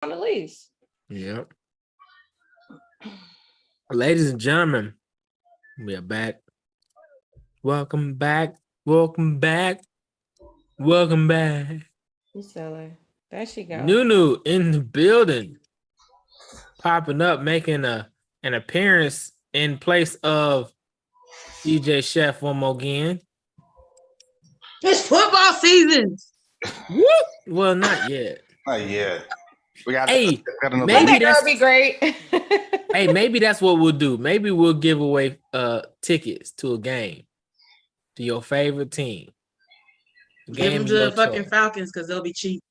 on the lease. Yep. Ladies and gentlemen, we are back. Welcome back. Welcome back. Welcome back. You silly. There she go. Nunu in the building. Popping up, making an appearance in place of DJ Chef one more again. It's football season. What? Well, not yet. Not yet. We got. Hey, maybe that'd be great. Hey, maybe that's what we'll do. Maybe we'll give away tickets to a game to your favorite team. Give them to the fucking Falcons because they'll be cheap.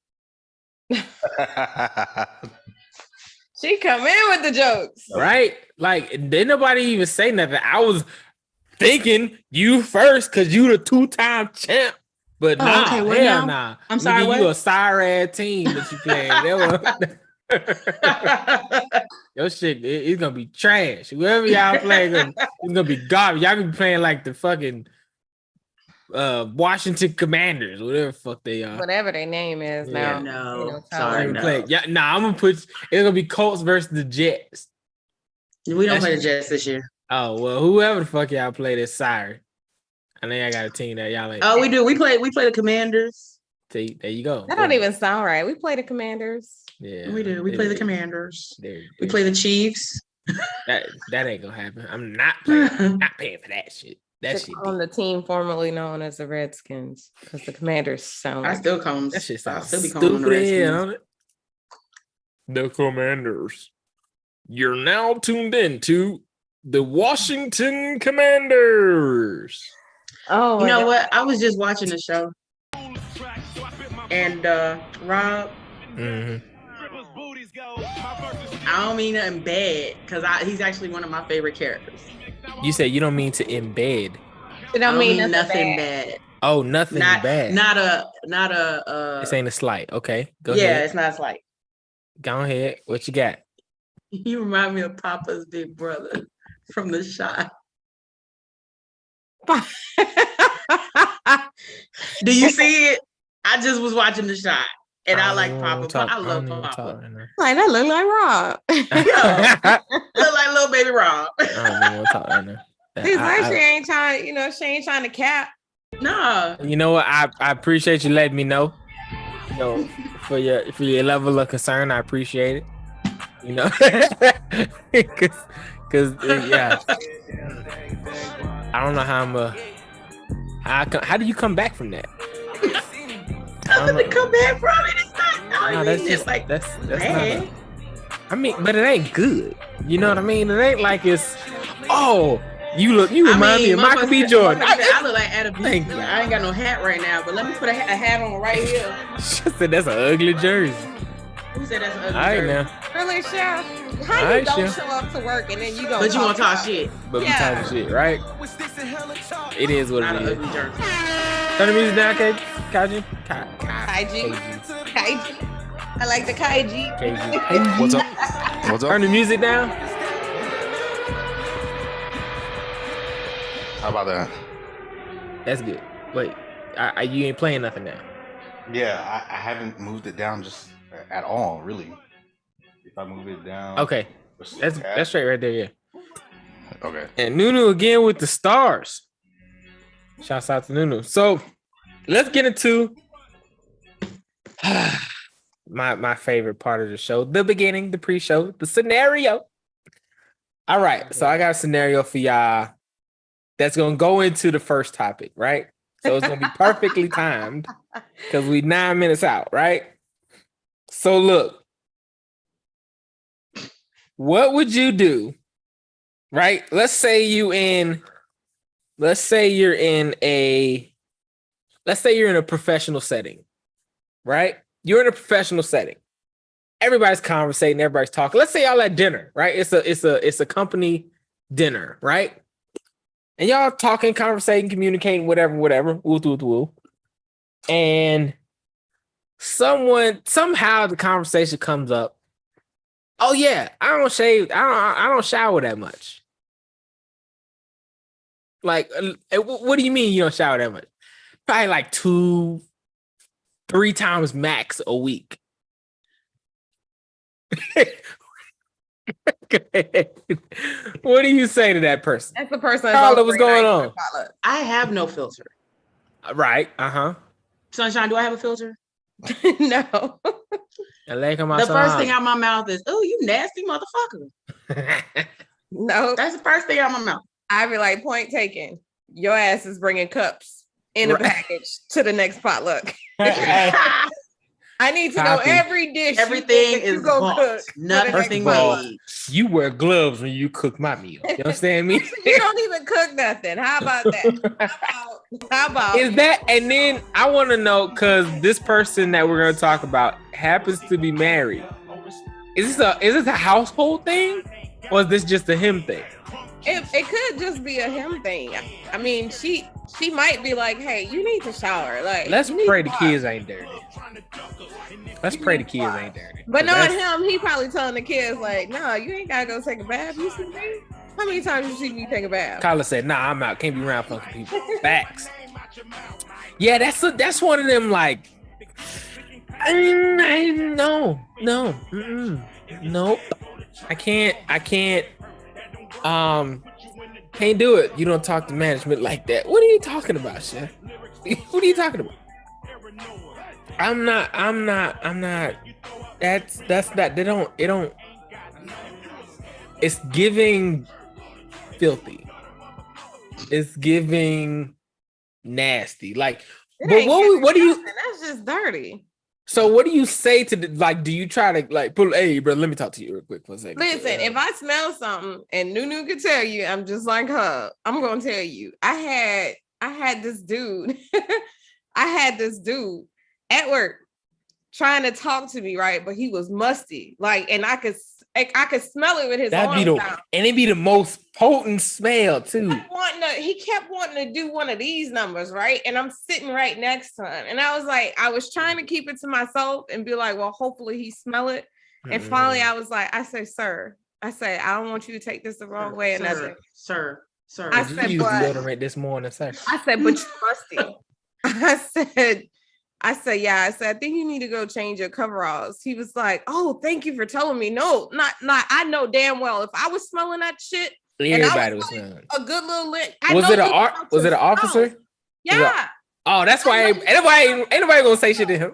She come in with the jokes, right? Like, didn't nobody even say nothing. I was thinking you first because you the 2-time champ. But nah, okay, well, hell nah. I'm sorry, you a sorry ass team that you playing. Your shit, it's gonna be trash. Whoever y'all play, it's gonna be garbage. Y'all gonna be playing like the fucking Washington Commanders, whatever the fuck they are. Whatever their name is now. No, sorry, no. Yeah, nah, I'm gonna put it's gonna be Colts versus the Jets. We don't play the Jets this year. Oh well, whoever the fuck y'all play this, sorry. I think I got a team that y'all ain't. Oh, we do. We play the Commanders. See, there you go. That don't even sound right. We play the Commanders. Yeah, we do. We play the Commanders. We play the Chiefs. That ain't gonna happen. I'm not playing. Not paying for that shit. That shit. On the team formerly known as the Redskins, because the Commanders sound. I still call them. That shit sounds still be calling them the Redskins. The Commanders. You're now tuned in to the Washington Commanders. Oh, you know what? I was just watching the show, and Rob. Mm-hmm. I don't mean nothing bad because he's actually one of my favorite characters. You said you don't mean to embed. It don't mean nothing bad. Oh, nothing bad. Not a. This ain't a slight. Okay, go ahead. Yeah, it's not a slight. Go ahead. What you got? You remind me of Papa's big brother from The Shot. Do you see it? I just was watching The Shot, and I like Papa. I love Papa. Like that look like Rob. Look like little baby Rob. I don't even want to talk right now. She's like she ain't trying. You know, she ain't trying to cap. No. You know what? I appreciate you letting me know. You know, for your level of concern, I appreciate it. You know, because yeah. I don't know how how do you come back from that? Nothing to come back from it. It's not. No, that's just like that's not. I mean, but it ain't good. You know what I mean? It ain't like it's. Oh, you remind me of Michael B. Jordan. I look like Adam. I ain't got no hat right now, but let me put a hat on right here. She said that's an ugly jersey. Who said that's an ugly jersey? All right now. Really, Chef? How you don't show up to work and then you go? But you want to talk shit. But we talking shit, right? It is what it is. Ugly jersey. Turn the music down, Kaiji. Kaiji. I like the Kaiji. What's up? What's up? Turn the music down. How about that? That's good. Wait, you ain't playing nothing now? Yeah, I haven't moved it down just at all, really. If I move it down. Okay, that's straight right there, yeah. Okay. And Nunu again with the stars. Shouts out to Nunu. So let's get into my favorite part of the show, the beginning, the pre-show, the scenario. All right, so I got a scenario for y'all that's gonna go into the first topic, right? So it's gonna be perfectly timed because we 9 minutes out, right? So look, what would you do, right? Let's say you're in a professional setting, right? You're in a professional setting. Everybody's conversating, everybody's talking. Let's say y'all at dinner, right? It's a company dinner, right? And y'all talking, conversating, communicating, whatever. Woo. And somehow the conversation comes up. Oh yeah, I don't shave. I don't shower that much. Like, what do you mean you don't shower that much? Probably like 2-3 times max a week. What do you say to that person? That's the person. Carla, what's going on? I have no filter. Right. Sunshine, do I have a filter? No. The first thing out my mouth is, "Oh, you nasty motherfucker." No. That's the first thing out my mouth. I be like, point taken. Your ass is bringing cups in a package to the next potluck. I need to know every dish. Everything is gonna cook. Nothing made. You wear gloves when you cook my meal. You understand me? You don't even cook nothing. How about that? How about is that? And then I want to know, because this person that we're going to talk about happens to be married. Is this a household thing, or is this just a him thing? It could just be a him thing. I mean, she might be like, "Hey, you need to shower." Like, let's pray the kids ain't dirty. Let's pray the kids ain't dirty. But knowing him, he probably telling the kids like, "No, you ain't gotta go take a bath. You see me? How many times you see me take a bath?" Kyla said, "Nah, I'm out. Can't be around funky people." Facts. Yeah, that's one of them. Like, no, nope. I can't. Can't do it. You don't talk to management like that. What are you talking about, Chef? What are you talking about? I'm not. That's not. It don't. It's giving filthy. It's giving nasty. Like, but what do you? That's just dirty. So what do you say to do you try to like pull, hey bro, let me talk to you real quick for a second. Listen, if I smell something and Nunu could tell you, I'm just like her. I'm gonna tell you. I had this dude. I had this dude at work trying to talk to me, right? But he was musty. Like, and I could smell it with his arms out. And it'd be the most potent smell too. He kept wanting to do one of these numbers, right? And I'm sitting right next to him. And I was like, I was trying to keep it to myself and be like, well, hopefully he smell it. And finally I was like, I say, sir, I don't want you to take this the wrong way. And Sir. I said, you used deodorant this morning, sir. I said, but you're musty. I said, yeah. I said, I think you need to go change your coveralls. He was like, oh, thank you for telling me. No, not. I know damn well if I was smelling that shit, everybody was smelling a good little lick. Was it an officer? Yeah. Oh, that's why ain't nobody gonna say shit to him.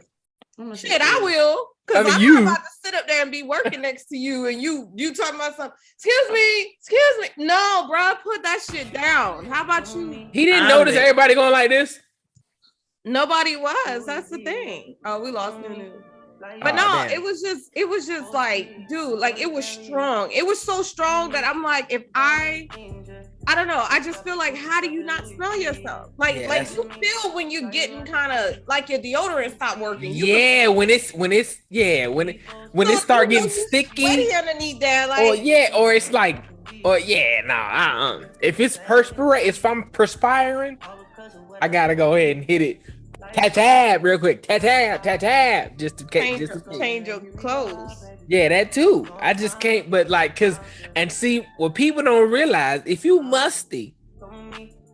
Shit, I will. Because I'm not about to sit up there and be working next to you and you talking about something. Excuse me. No, bro, put that shit down. How about you? He didn't notice everybody going like this. Nobody was. That's the thing. Oh, we lost Nunu. But no, it was just like, dude, like it was strong. It was so strong that I'm like, if I don't know. I just feel like, how do you not smell yourself? Like you feel when you're getting kind of like your deodorant stop working. When it start getting sticky underneath there, like or it's like, if it's if I'm perspiring, I gotta go ahead and hit it. Tab real quick. Tab. Just to change your clothes. Yeah, that too. I just can't. But like, see what people don't realize, if you musty,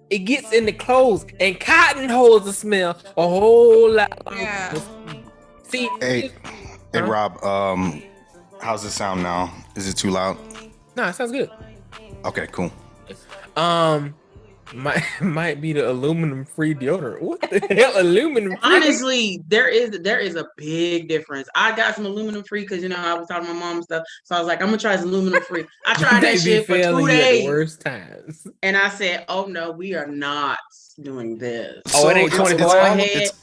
it gets in the clothes, and cotton holds the smell a whole lot. Yeah. See. Hey, Rob. How's it sound now? Is it too loud? No, it sounds good. Okay, cool. Might be the aluminum free deodorant. What the hell, aluminum free? Honestly, there is a big difference. I got some aluminum free because I was talking to my mom and stuff, so I was like, I'm gonna try some aluminum free. I tried that shit for 2 days. Worst times. And I said, oh no, we are not doing this. Oh, it ain't 24.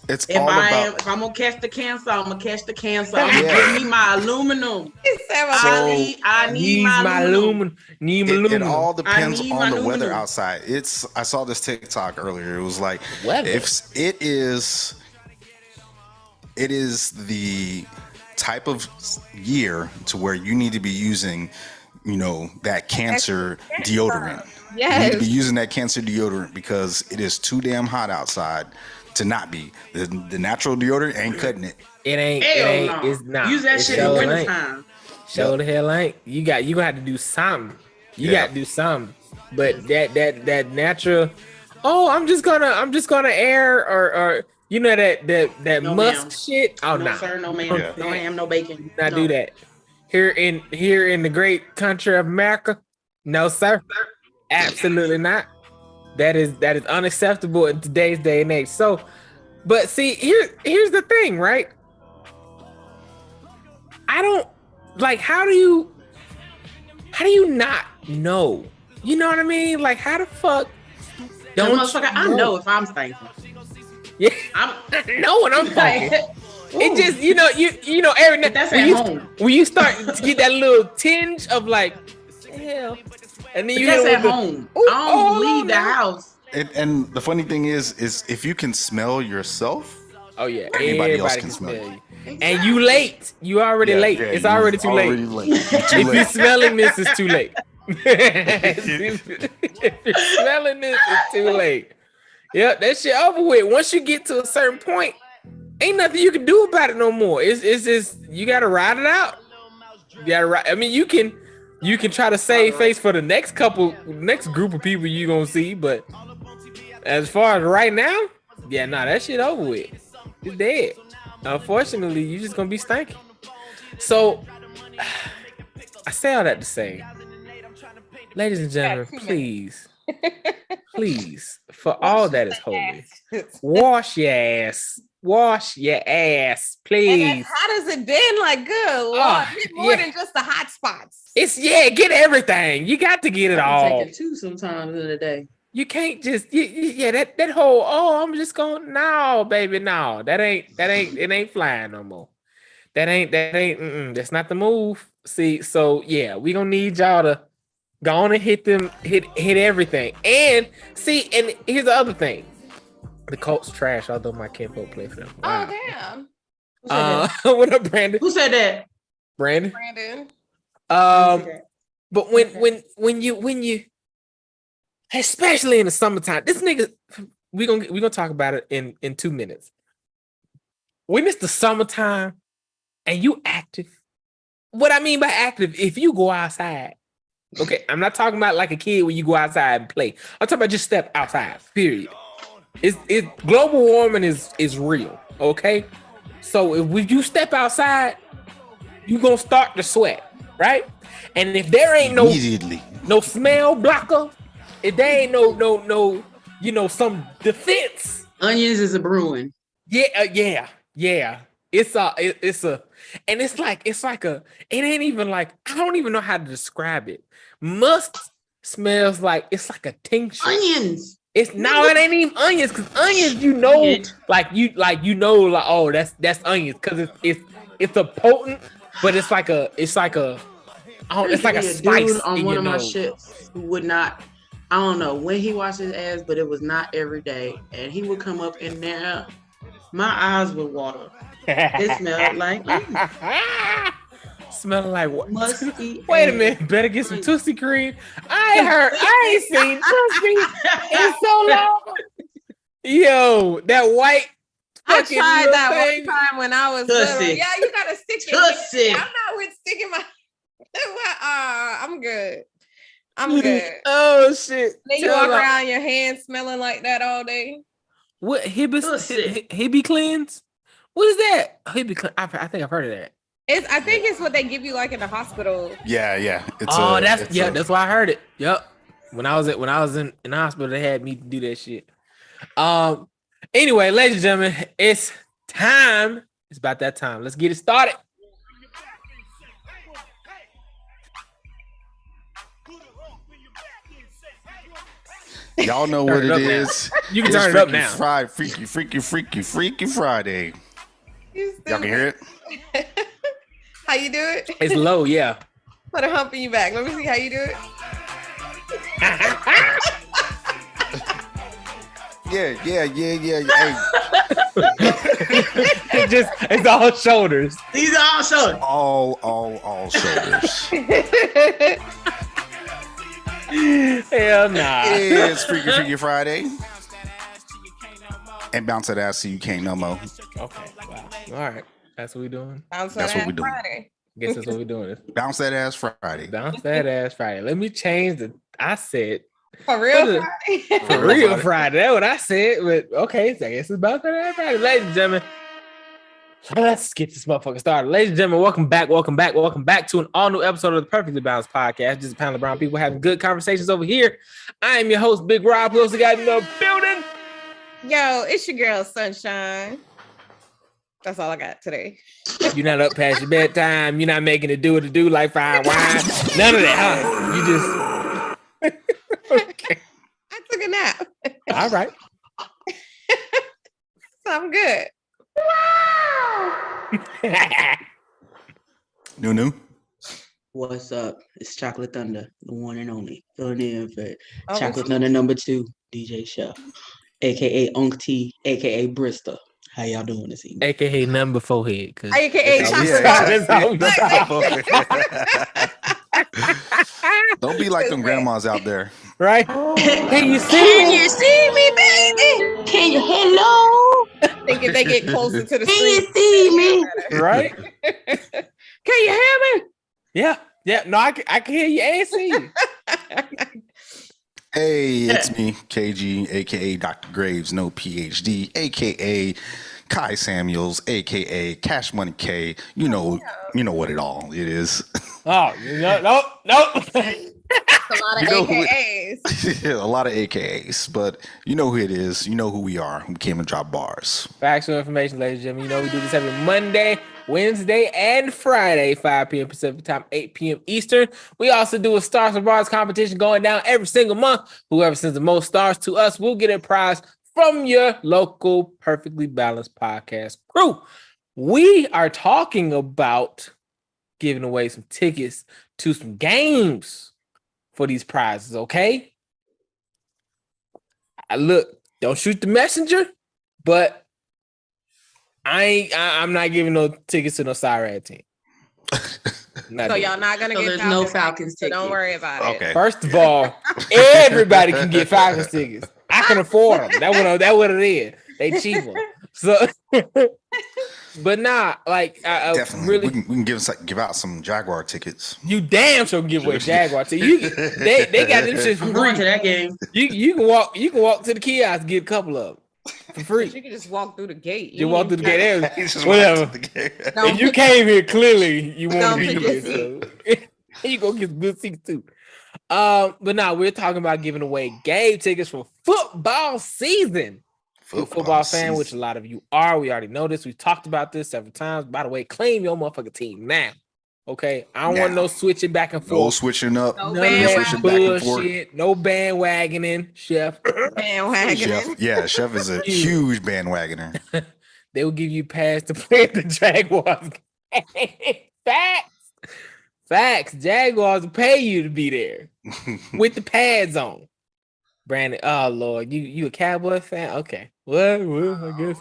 It's all about. If I'm gonna catch the cancer, I'm gonna catch the cancer. I'm gonna give me my aluminum. I need my aluminum. It all depends on the weather outside. I saw this TikTok earlier. It was like, if it is the type of year to where you need to be using, that cancer deodorant. Yes. You need to be using that cancer deodorant because it is too damn hot outside to not be. The natural deodorant ain't cutting it. It ain't. No. It's not. Use that shit in wintertime. Show the hell ain't. You gonna have to do something. You got to do something. But that natural. Oh, I'm just gonna air or that No, musk ma'am. shit. Oh no, sir, no ma'am, no ham, no bacon. Do that. here in the great country of America? No, sir. Absolutely not. That is unacceptable in today's day and age. So, but see, here's the thing, right? I don't like how do you not know? You know what I mean? Like how the fuck don't motherfucker, I know if I'm thankful. Yeah, I'm know when I'm thankful. It just you know every that's at home. When you start to get that little tinge of like hell, and then you that's at home. I don't leave the house. And the funny thing is if you can smell yourself, oh yeah, everybody else can smell you. Exactly. And you late. You already late. It's already too late. If you're smelling this, it's too late. If you're smelling this, it's too late. Yep, that shit over with. Once you get to a certain point, ain't nothing you can do about it no more. It's just you gotta ride it out. You gotta ride. I mean, you can try to save face for the next group of people you gonna see, but as far as right now, yeah, nah, that shit over with. It's dead. Unfortunately, you're just gonna be stanky. So I say all that to say, ladies and gentlemen, please, for all that is holy, wash your ass. Wash your ass, please. And as hot as it been, like good Lord, more than just the hot spots. Get everything. You got to get it all. Take it two sometimes in a day. You can't just that whole I'm just going no baby no that ain't it ain't flying no more. That's not the move. See, so yeah, we gonna need y'all to go on and hit everything. And see, and here's the other thing. The Colts trash, although my kinfolk play for them. Wow. Oh damn. What up, Brandon? Who said that? Brandon. But when you especially in the summertime, this nigga, we gonna talk about it in 2 minutes. When it's the summertime and you active, what I mean by active, if you go outside, okay, I'm not talking about like a kid when you go outside and play. I'm talking about just step outside, period. It's global warming is real, okay? So if you step outside, you gonna start to sweat, right? And if there ain't no smell blocker, if there ain't no some defense, onions is a brewing. Yeah. It's like it ain't even like I don't even know how to describe it. Musk smells like it's like a tincture. Onions. It ain't even onions because onions, oh that's onions because it's a potent, but it's like a spice on one of my shits who would not. I don't know when he washed his ass, but it was not every day, and he would come up in there. My eyes would water. It smelled like smelling like what? Musty. Wait a minute, better get some Tootsie cream. I ain't seen Tootsie in so long. Yo, that white. I tried that one time when I was little. Yeah, you gotta stick it. I'm not with sticking my. I'm good. Oh shit! Then you walk around your hands smelling like that all day. What Hibby cleanse? What is that? Hibby cleanse. I think I've heard of that. I think it's what they give you like in the hospital. Yeah. That's why I heard it. Yep. When I was in the hospital, they had me do that shit. Anyway, ladies and gentlemen, it's time. It's about that time. Let's get it started. Y'all know what it is. You can turn it up now. Freaky Friday. Y'all can hear it? How you do it? It's low, yeah. Put a hump in your back. Let me see how you do it. Yeah. It's all shoulders. These are all shoulders. All shoulders. Hell nah. It's Freaky Friday. And bounce that ass so you can't no more. Okay. Wow. All right. That's what we're doing. That's what we're doing. Friday. I guess that's what we're doing. Bounce that ass Friday. Bounce that ass Friday. Let me change I said for real Friday. For real Friday. That's what I said. But okay, so I guess it's bounce that ass Friday. Ladies and gentlemen, Let's get this motherfucker started. Ladies and gentlemen, welcome back to an all-new episode of the Perfectly Balanced Podcast. Just a panel of brown people having good conversations over here. I am your host, Big Rob. Who else we got in the building? Yo, it's your girl, Sunshine. That's all I got today. You're not up past your bedtime. You're not making it do like fine wine. None of that, huh? You just... Okay. I took a nap. All right. So I'm good. Nunu. What's up? It's Chocolate Thunder, the one and only. Filling in for Chocolate Thunder number 2, DJ Chef, aka Unc T, aka Bristol. How y'all doing this evening? AKA number forehead. AKA Chocolate. Don't be like them grandmas out there. Right? Can you see me, baby? Can you hello? Thinking they get closer to the Can screen. you see me? Right? Can you hear me? Yeah. No, I can hear you and see you. Hey, it's me, KG, aka Dr. Graves, no PhD, aka Kai Samuels, aka Cash Money K. You know what it is. Oh, no. A lot of AKAs. A lot of AKAs, but you know who it is. You know who we are. We came to drop bars. Factual information, ladies and gentlemen. You know we do this every Monday, Wednesday, and Friday, 5 p.m. Pacific time, 8 p.m. Eastern. We also do a Stars and Bars competition going down every single month. Whoever sends the most stars to us will get a prize from your local Perfectly Balanced Podcast crew. We are talking about giving away some tickets to some games for these prizes, okay? Look, don't shoot the messenger, but I'm not giving no tickets to no Cyrad team. So y'all not gonna get there's Falcons no Falcons tickets, so don't tickets. worry about it. Okay. First of all, everybody can get Falcons tickets. I can afford them. That what it is. They cheaper. So, but nah, like Definitely, really, we can give out some Jaguar tickets. you damn sure give away Jaguar tickets. They got them shit for I'm going to free. that game. You can walk to the kiosk and get a couple of them for free. You can just walk through the gate. You walk through the gate. He's just Whatever. walking to the game. If you came here, clearly you want Don't to be forget here. So. You go get some good seats too. But now we're talking about giving away game tickets for football season. Football fan, which a lot of you are. We already know this. We've talked about this several times. By the way, claim your motherfucking team now. Okay, I don't want no switching back and forth. No switching up. No None of that switching back and forth. bullshit. No bandwagoning, Chef. Bandwagon. Chef is a huge bandwagoner. They will give you pass to play the Jaguars. Facts. Jaguars will pay you to be there with the pads on. Brandon, oh Lord, you a Cowboy fan? Okay, well, I guess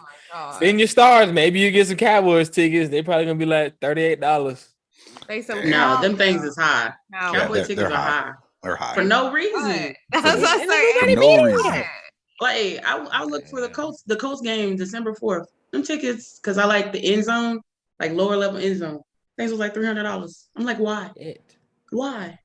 send your stars. Maybe you get some Cowboys tickets. They probably gonna be like $38. No, them things is high. No. Cowboy tickets are high. They're high For no reason. That's what I For say. no reason. Like I look for the Colts game December 4th. Them tickets, because I like the end zone, like lower level end zone. Things was like $300. I'm like, why? Why?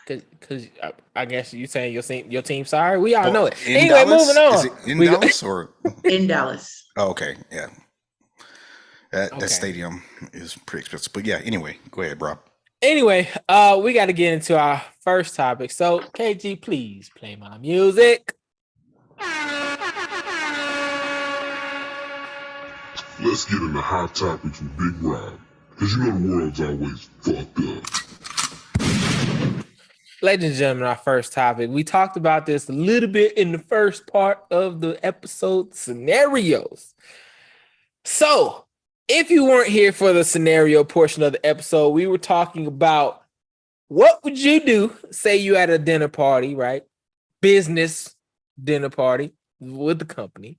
Because I guess you saying your team sorry. We all know it. Anyway, Dallas? moving on. Is it in Dallas or In Dallas? Oh, okay, yeah. That Okay. stadium is pretty expensive, but yeah. Anyway, go ahead, bro. Anyway, we got to get into our first topic. So, KG, please play my music. Let's get into hot topics with Big Rob, because you know the world's always fucked up. Ladies and gentlemen, our first topic. We talked about this a little bit in the first part of the episode, scenarios. So, if you weren't here for the scenario portion of the episode, we were talking about what would you do? Say you at a dinner party, right? Business dinner party with the company.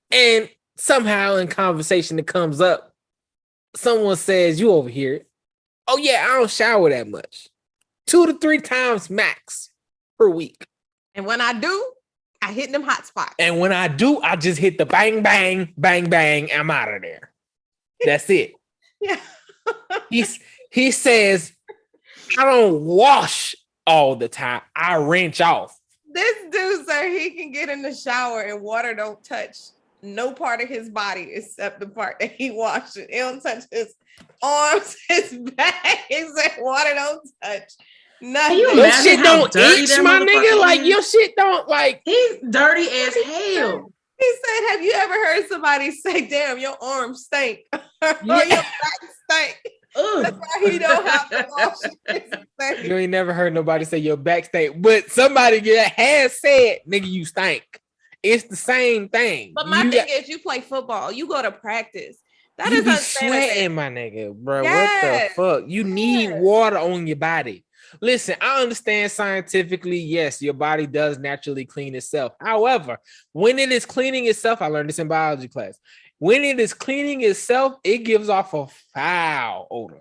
And somehow in conversation that comes up, someone says, you over here, oh yeah, I don't shower that much. 2 to 3 times max per week. And when I do, I hit them hot spots. And when I do, I just hit the bang, bang, bang, bang. I'm out of there. That's it. Yeah. He says, I don't wash all the time. I wrench off. This dude, sir, he can get in the shower and water don't touch no part of his body except the part that he washed it. It don't touch his arms, his back. He said water don't touch nothing. Your shit don't itch, my nigga. Like your shit don't like. He's dirty as hell. He said, "Have you ever heard somebody say, damn, your arms stink or your back stink?" That's why he don't have to wash his face. You ain't never heard nobody say your back stink, but somebody has said, "Nigga, you stink." It's the same thing. But my thing is, you play football, you go to practice. That you is be sweating, my nigga, bro. Yes. What the fuck? You need water on your body. Listen, I understand scientifically, yes, your body does naturally clean itself. However, when it is cleaning itself, I learned this in biology class. When it is cleaning itself, it gives off a foul odor.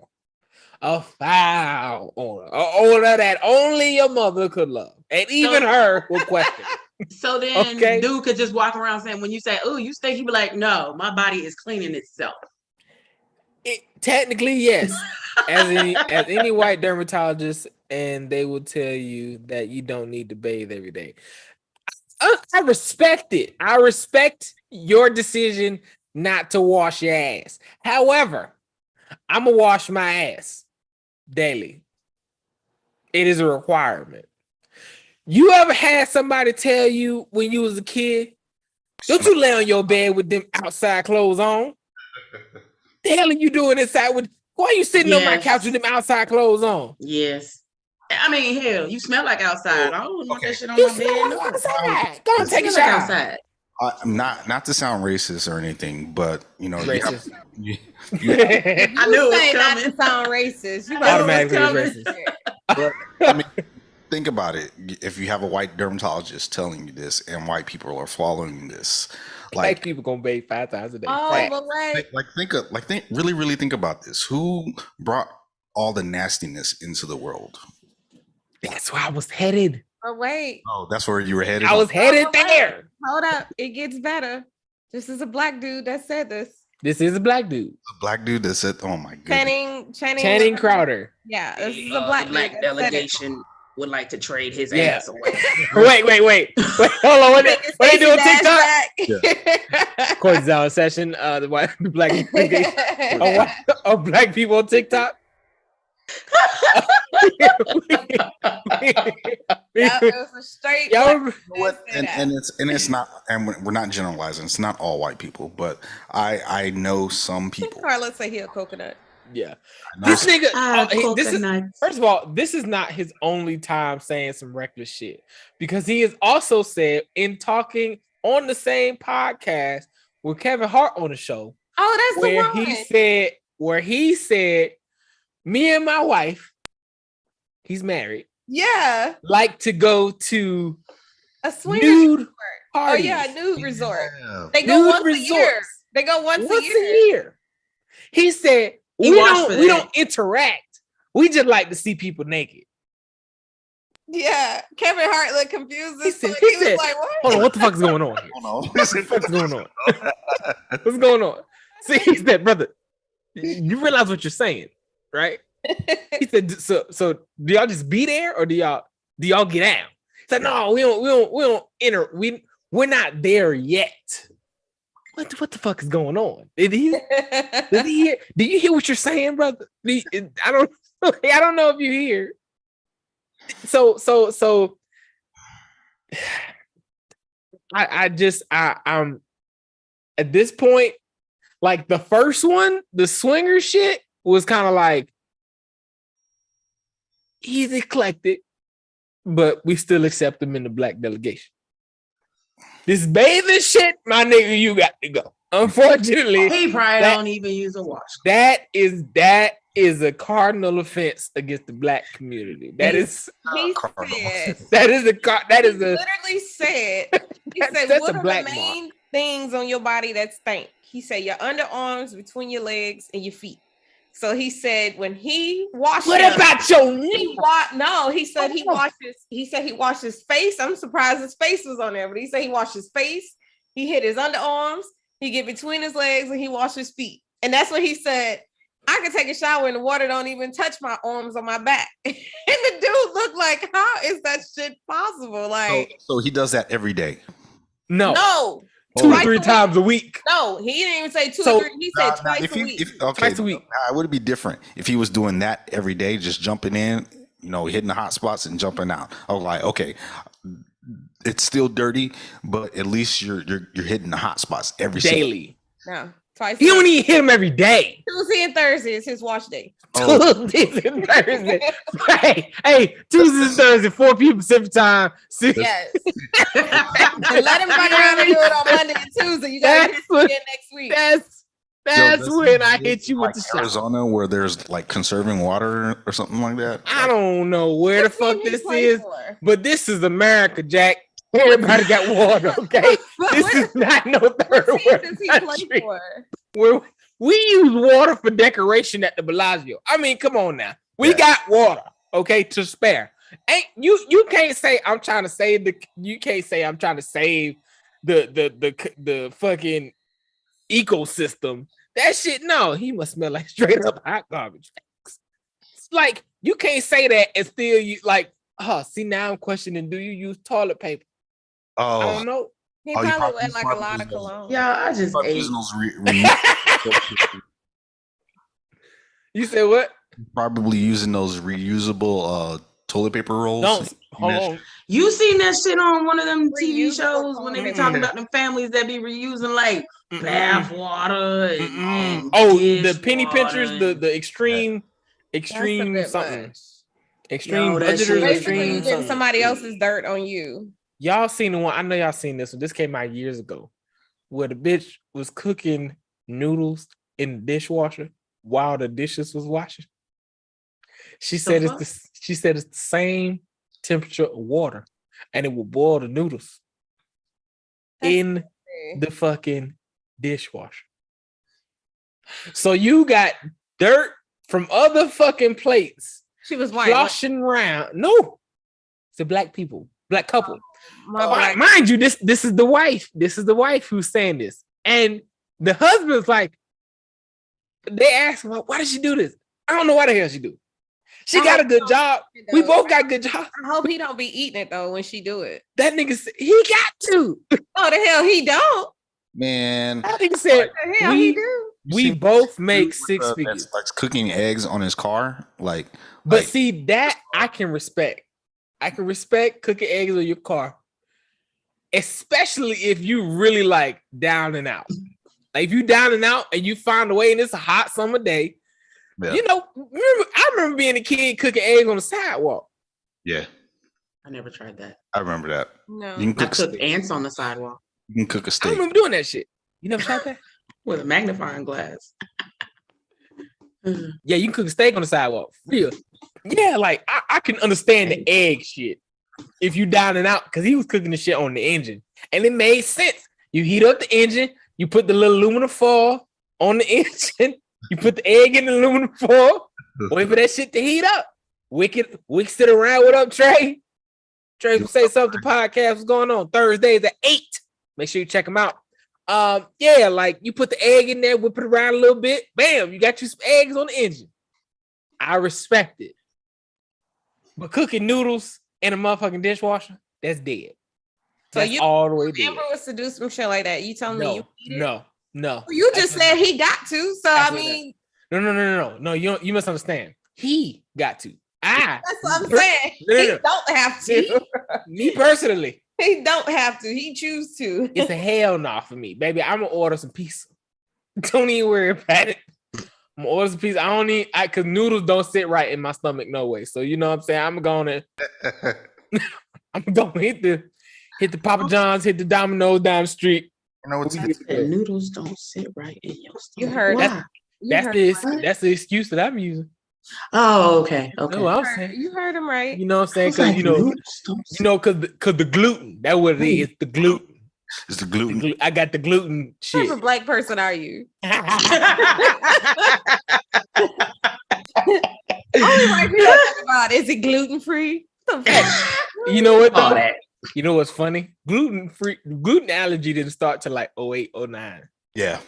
A foul odor. An odor that only your mother could love. And even her will question. So then dude could just walk around saying, when you say, "Oh, you stink," he'd be like, "No, my body is cleaning itself." Technically, yes. As any white dermatologist, and they will tell you that you don't need to bathe every day. I respect it. I respect your decision not to wash your ass. However, I'm gonna wash my ass daily. It is a requirement. You ever had somebody tell you when you was a kid, "Don't you lay on your bed with them outside clothes on"? The hell are you doing inside with? Why are you sitting on my couch with them outside clothes on? Yes. I mean, hell, you smell like outside. I don't want that shit on my bed. No. Outside. Go and take a shower. Outside. Not to sound racist or anything, but you know, racist. I knew it was coming. Not to sound racist. You automatically racist. But, I mean, think about it. If you have a white dermatologist telling you this, and white people are following this, like people gonna bathe 5 times a day. Really think about this. Who brought all the nastiness into the world? That's where I was headed. Oh wait. Oh, that's where you were headed. I was headed there. Hold up, it gets better. This is a black dude that said this. This is a black dude. A black dude that said, "Oh my goodness." Channing Crowder. Yeah, this is a black delegation would like to trade his ass away. Wait. Hold on. What they doing TikTok? Court's out of session. The black black people on TikTok. It was a straight. And it's not, and we're not generalizing. It's not all white people, but I know some people. Carla say he a coconut. Yeah, this nigga. First of all, this is not his only time saying some reckless shit, because he has also said in talking on the same podcast with Kevin Hart on the show. Oh, that's where the one. he said, "Me and my wife, he's married. Yeah, like to go to a swing nude party. Oh yeah, a nude resort. They go once a year. They go once a year. He said, we don't interact. We just like to see people naked." Yeah, Kevin Hart looked confused. He was like, "What? Hold on, what the fuck is going on here? What the fuck is going on? What's going on?" See, he said, "Brother, you realize what you're saying, right?" He said, "So do y'all just be there, or do y'all get down?" He said, "No, we don't enter. We're not there yet." What the fuck is going on? Did he hear? Do you hear what you're saying, brother? I don't know if you hear. So I'm at this point, like the first one, the swinger shit was kind of like, he's eclectic, but we still accept him in the black delegation. This bathing shit, my nigga, you got to go. Unfortunately, he probably don't even use a wash. That is a cardinal offense against the black community. That is literally said. He said, "What are the main things on your body that stink?" He said, "Your underarms, between your legs, and your feet." So he said, when he washes, what about your knee? He said he washes. He said he washes his face. I'm surprised his face was on there, but he said he washes his face. He hit his underarms. He get between his legs, and he washes his feet. And that's what he said. I could take a shower and the water don't even touch my arms on my back. And the dude looked like, how is that shit possible? Like, so he does that every day. No. 2-3 times a week. No, he didn't even say 2 or 3. He said twice a week. Twice a week. Would it be different if he was doing that every day, just jumping in, hitting the hot spots and jumping out? I was like, okay, it's still dirty, but at least you're hitting the hot spots every daily. No, twice. You don't even hit him every day. Tuesday and Thursday is his wash day. Tuesdays and Thursday. Hey, Tuesday and Thursday, 4 p.m. Pacific time. Yes. And let him run around and do it on Monday and Tuesday. You got to hit it again next week. That's when I hit you with the shot. Arizona, where there's like conserving water or something like that. I don't know where the fuck this is, but this is America, Jack. Everybody got water, okay? This is not no third world country. We use water for decoration at the Bellagio. I mean, come on now. We got water, okay, to spare. Ain't you can't say I'm trying to save the fucking ecosystem. That shit, no, he must smell like straight up hot garbage. It's like you can't say that and still you like, see, now I'm questioning, do you use toilet paper? Oh, I don't know. He probably went like a lot of cologne. Yeah, I just ate. You said what? Probably using those reusable toilet paper rolls. Don't hold on. You seen that shit on one of them TV shows when they be talking about them families that be reusing like bath water and the penny pinchers, the extreme something. Extreme budgeters, extreme something. Somebody else's dirt on you. Y'all seen the one? I know y'all seen this one. This came out years ago, where the bitch was cooking noodles in the dishwasher while the dishes was washing. She said it's the same temperature of water, and it will boil the noodles in the fucking dishwasher. So you got dirt from other fucking plates. She was white. Sloshing around. No, it's a black couple. Mind you, this is the wife. This is the wife who's saying this, and the husband's like, they ask him, why did she do this? I don't know why the hell she do it. She got a good job. We both got good jobs. I hope he don't be eating it though when she do it. That nigga said he got to. Oh, the hell he don't. Man, that nigga said he do. We both make 6 figures. Like cooking eggs on his car, But see that I can respect. I can respect cooking eggs on your car, especially if you really like down and out. Like if you down and out and you find a way, and it's a hot summer day. Yeah. I remember being a kid cooking eggs on the sidewalk. Yeah. I never tried that. I remember that. No. You can cook ants on the sidewalk. You can cook a steak. I remember doing that shit. You never tried that? With a magnifying glass. Yeah, you can cook a steak on the sidewalk. Real. Yeah, like I can understand the egg shit if you down and out, because he was cooking the shit on the engine. And it made sense. You heat up the engine, you put the little aluminum foil on the engine. You put the egg in the aluminum foil, wait for that shit to heat up. Wix it around. What up, Trey? Trey, say something to podcast. What's going on? Thursdays at 8. Make sure you check them out. Yeah, like you put the egg in there, whip it around a little bit. Bam, you got you some eggs on the engine. I respect it. But cooking noodles in a motherfucking dishwasher, that's dead. So that's all the way dead. Amber was to do some shit like that. You telling me you eat it? No. Well, you just said he got to, so I mean, no. You misunderstand. He got to. That's what I'm saying. He don't have to. Me personally, he don't have to. He choose to. It's a hell no for me, baby. I'm gonna order some pizza. Don't even worry about it. I'm gonna order some pizza. I don't need, cause noodles don't sit right in my stomach no way. So you know what I'm saying. I'm gonna hit the Papa John's, hit the Domino's down the street. You know what? Noodles don't sit right in your stomach. You heard that? That's the excuse that I'm using. Oh, okay. You know what I'm saying? You heard him right. You know what I'm saying? Because cause the gluten. That's what it is. The gluten. It's the gluten. I got the gluten shit. What type of black person are you? Only white people talk about, is it gluten free? You know what though? You know what's funny? Gluten allergy didn't start till like 08, 09. Yeah.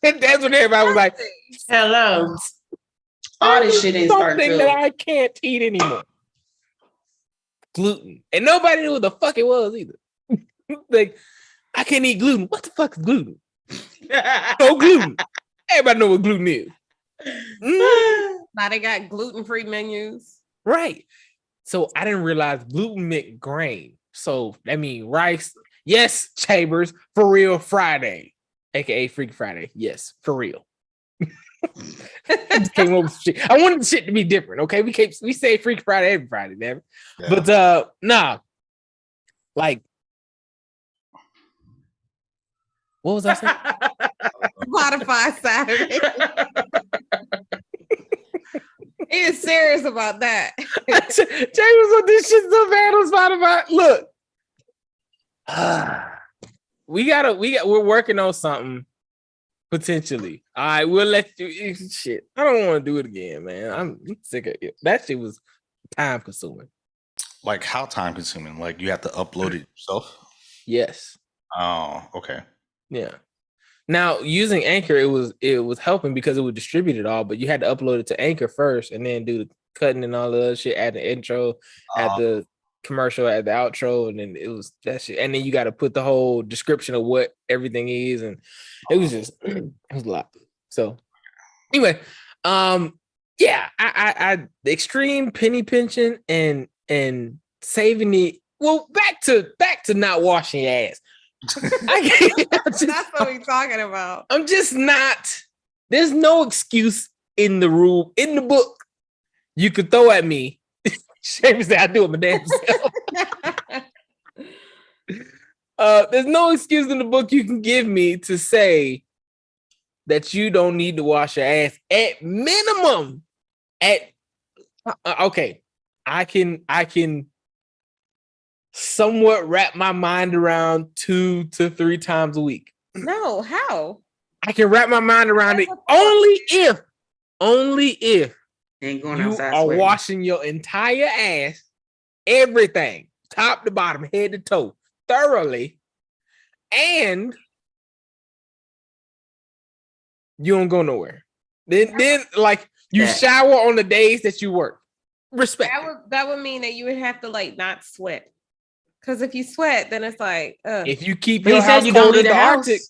That's when everybody was like, hello. All this shit ain't something that I can't eat anymore. Gluten. And nobody knew what the fuck it was either. Like, I can't eat gluten. What the fuck is gluten? No gluten. Everybody know what gluten is. Now they got gluten-free menus. Right. So I didn't realize gluten meant grain. So that means rice. Yes, Chambers, Foreal Friday, aka Freak Friday. Yes, for real. Came up with shit. I wanted the shit to be different. Okay, we say Freak Friday every Friday, damn it. Yeah. But nah, like, what was I saying? Spotify Saturday. He is serious about that. James was on this shit so bad on Spotify. Look, we're working on something potentially. All right, we'll let you. Shit, I don't want to do it again, man. I'm sick of it. That shit was time consuming. Like how time consuming? Like you have to upload it yourself? Yes. Oh, okay. Yeah. Now using Anchor, it was helping because it would distribute it all, but you had to upload it to Anchor first and then do the cutting and all the other shit, add the intro, add the commercial, add the outro, and then it was that shit. And then you got to put the whole description of what everything is, and it was just it was a lot. So anyway, yeah, I the extreme penny pinching and saving the back to not washing your ass. That's what we're talking about. I'm just not. There's no excuse in the rule in the book you could throw at me. Shame say I do it my damn self. There's no excuse in the book you can give me to say that you don't need to wash your ass at minimum. Okay, I can somewhat wrap my mind around 2 to 3 times a week. No, how? I can wrap my mind around it only if you are washing your entire ass, everything, top to bottom, head to toe, thoroughly, and you don't go nowhere. Then like you shower on the days that you work. Respect. That would mean that you would have to like not sweat. Because if you sweat, then it's like if you keep your house cold as the Arctic.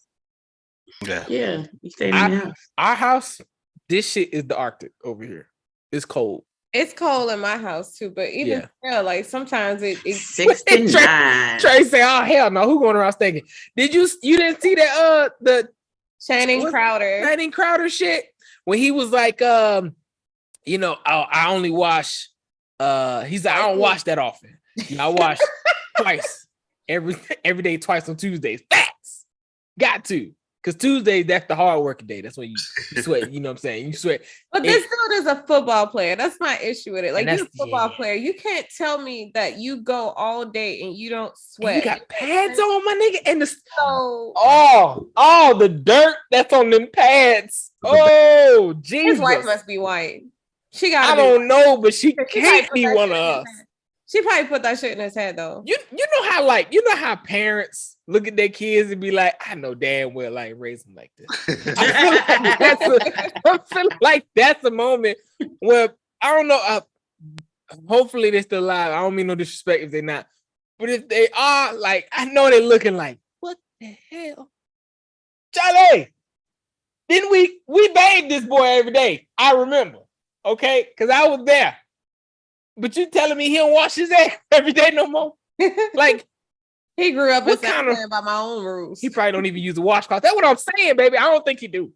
Yeah, you stay in the house. Our house, this shit is the Arctic over here. It's cold. It's cold in my house too, but even still, like sometimes it's 69. Trey say, "Oh hell no, who going around thinking?" You didn't see that the Channing Crowder shit when he was like I only wash he's like, I don't wash that often. I wash twice every day, twice on Tuesdays. Facts. Got to. Because Tuesday, that's the hard working day. That's when you sweat. You know what I'm saying? You sweat. But this dude is a football player. That's my issue with it. Like, you're a football player. You can't tell me that you go all day and you don't sweat. You got pads on, my nigga. And the dirt that's on them pads. Oh, Jesus. His wife must be white. I don't know, but she can't be one of us. She probably put that shit in his head, though. You know how parents look at their kids and be like, I know damn well I ain't raised them like this. I feel like that's a moment where I don't know. Hopefully they're still alive. I don't mean no disrespect if they're not, but if they are, like, I know they're looking like, what the hell, Charlie? Didn't we bathed this boy every day? I remember, okay, because I was there. But you telling me he don't wash his ass every day no more? Like, he grew up in playing by my own rules. He probably don't even use a washcloth. That's what I'm saying, baby. I don't think he do.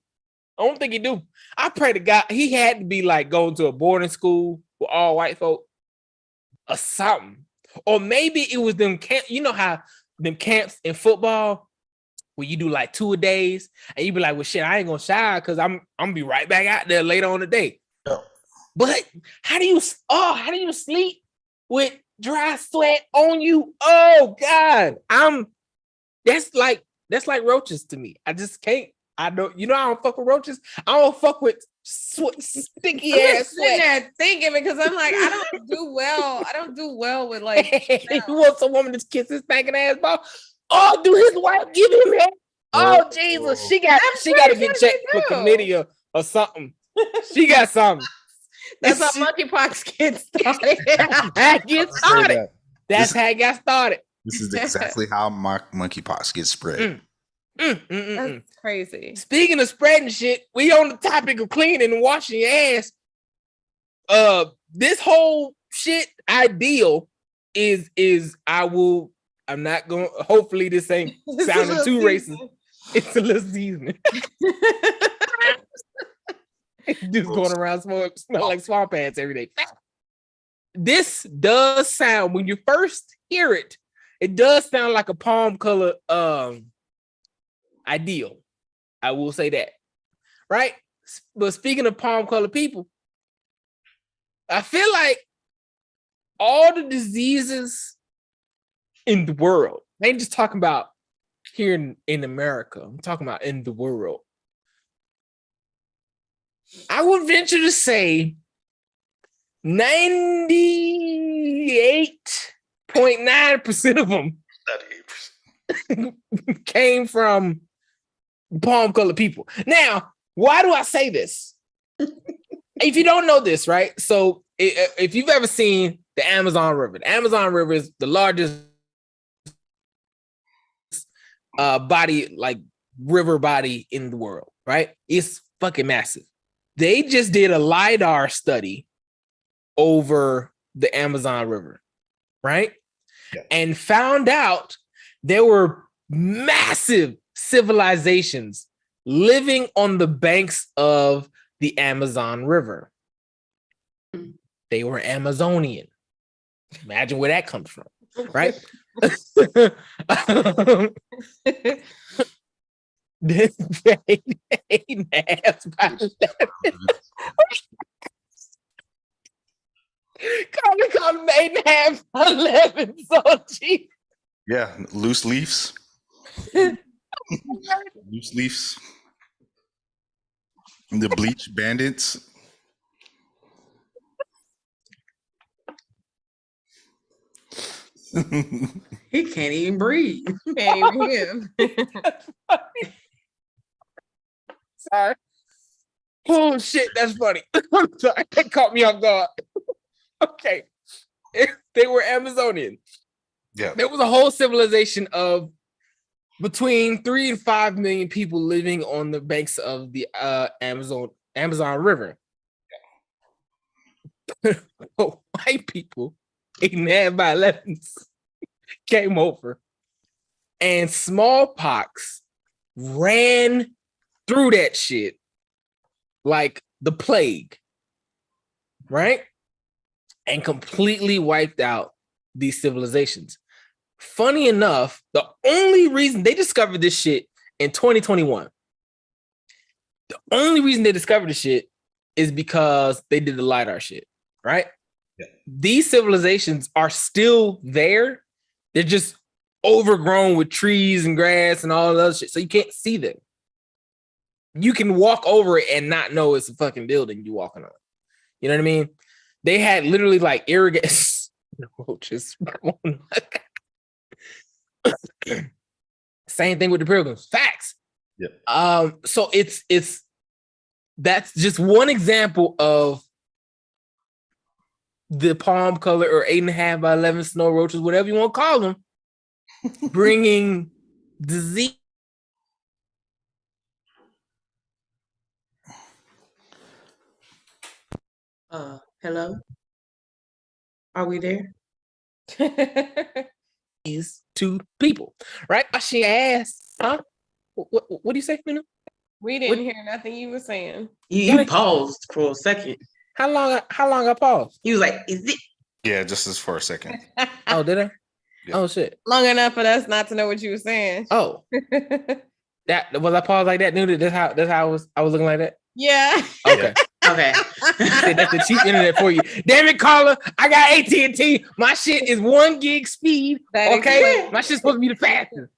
I pray to God he had to be like going to a boarding school with all white folk or something. Or maybe it was them camp. You know how them camps in football where you do like 2 a days and you be like, well, shit, I ain't gonna shower because I'm gonna be right back out there later on the day. But how do you sleep with dry sweat on you? Oh God, that's like roaches to me. I just can't. I don't fuck with roaches. I don't fuck with sticky ass sweat. I'm thinking because I'm like, I don't do well with like. You want some woman to kiss his stinking ass ball? Oh, do his wife give him that? Oh Jesus, she got to get checked for chlamydia or something. She got something. That's how monkeypox gets started. That's how it got started. This is exactly how monkeypox gets spread. That's crazy. Speaking of spreading shit, we on the topic of cleaning and washing your ass. This whole shit ideal is I'm not going. Hopefully, this ain't sounding too racist. It's a little seasoning. Just going around smell like swamp ants every day. This does sound, when you first hear it, it does sound like a palm color ideal. I will say that, right? But speaking of palm color people, I feel like all the diseases in the world, I ain't just talking about here in America, I'm talking about in the world. I would venture to say 98.9% of them came from palm color people. Now, why do I say this? If you don't know this, right? So if you've ever seen the Amazon River is the largest river body in the world, right? It's fucking massive. They just did a LiDAR study over the Amazon River, right? Yeah. And found out there were massive civilizations living on the banks of the Amazon River. They were Amazonian. Imagine where that comes from, right? This 8.5 by 11. Call them 8.5 by 11. So cheap. Yeah, loose leaves. Loose leaves. The bleach bandits. He can't even breathe. Can't even hear. Sorry. Oh shit, that's funny. I'm sorry, that caught me off guard. Okay. They were Amazonian. Yeah. There was a whole civilization of between 3 and 5 million people living on the banks of the Amazon River. Yeah. Oh, white people, 8.5 by 11s, came over, and smallpox ran through that shit like the plague, right? And completely wiped out these civilizations. Funny enough, the only reason they discovered this shit in 2021, the only reason they discovered this shit is because they did the LiDAR shit, right? Yeah. These civilizations are still there. They're just overgrown with trees and grass and all the other shit, so you can't see them. You can walk over it and not know it's a fucking building you're walking on. You know what I mean? They had literally like irrigation roaches. Same thing with the pilgrims. Facts. Yep. So it's that's just one example of the palm color or 8.5 by 11 snow roaches, whatever you want to call them, bringing disease. Hello? Are we there? Is to people, right? Washing your ass, huh? What do you say, Nunu? We didn't hear nothing you were saying. You paused for a second. How long I paused? He was like, "Is it?" Yeah, just as for a second. Oh, did I? Yeah. Oh shit! Long enough for us not to know what you were saying. Oh, that was I paused like that, Nunu? That's how I was looking like that. Yeah. Okay. Okay. That's the cheap internet for you. Damn it, caller. I got AT&T. My shit is 1 gig speed. Okay. My shit's supposed to be the fastest.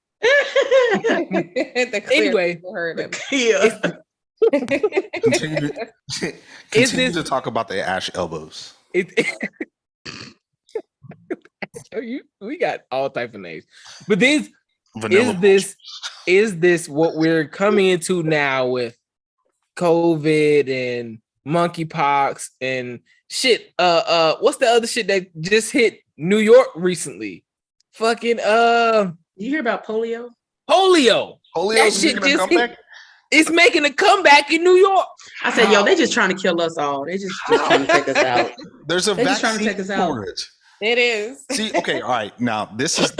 Anyway. Continue to talk about the ash elbows. We got all type of names. But is this what we're coming into now with COVID and monkeypox and shit? What's the other shit that just hit New York recently? fucking You hear about polio? Polio. That shit just it's making a comeback in New York. I said, yo, they just trying to kill us all. They just trying to take us out. There's a vaccine trying to take us out. It is. See, okay, all right. Now this is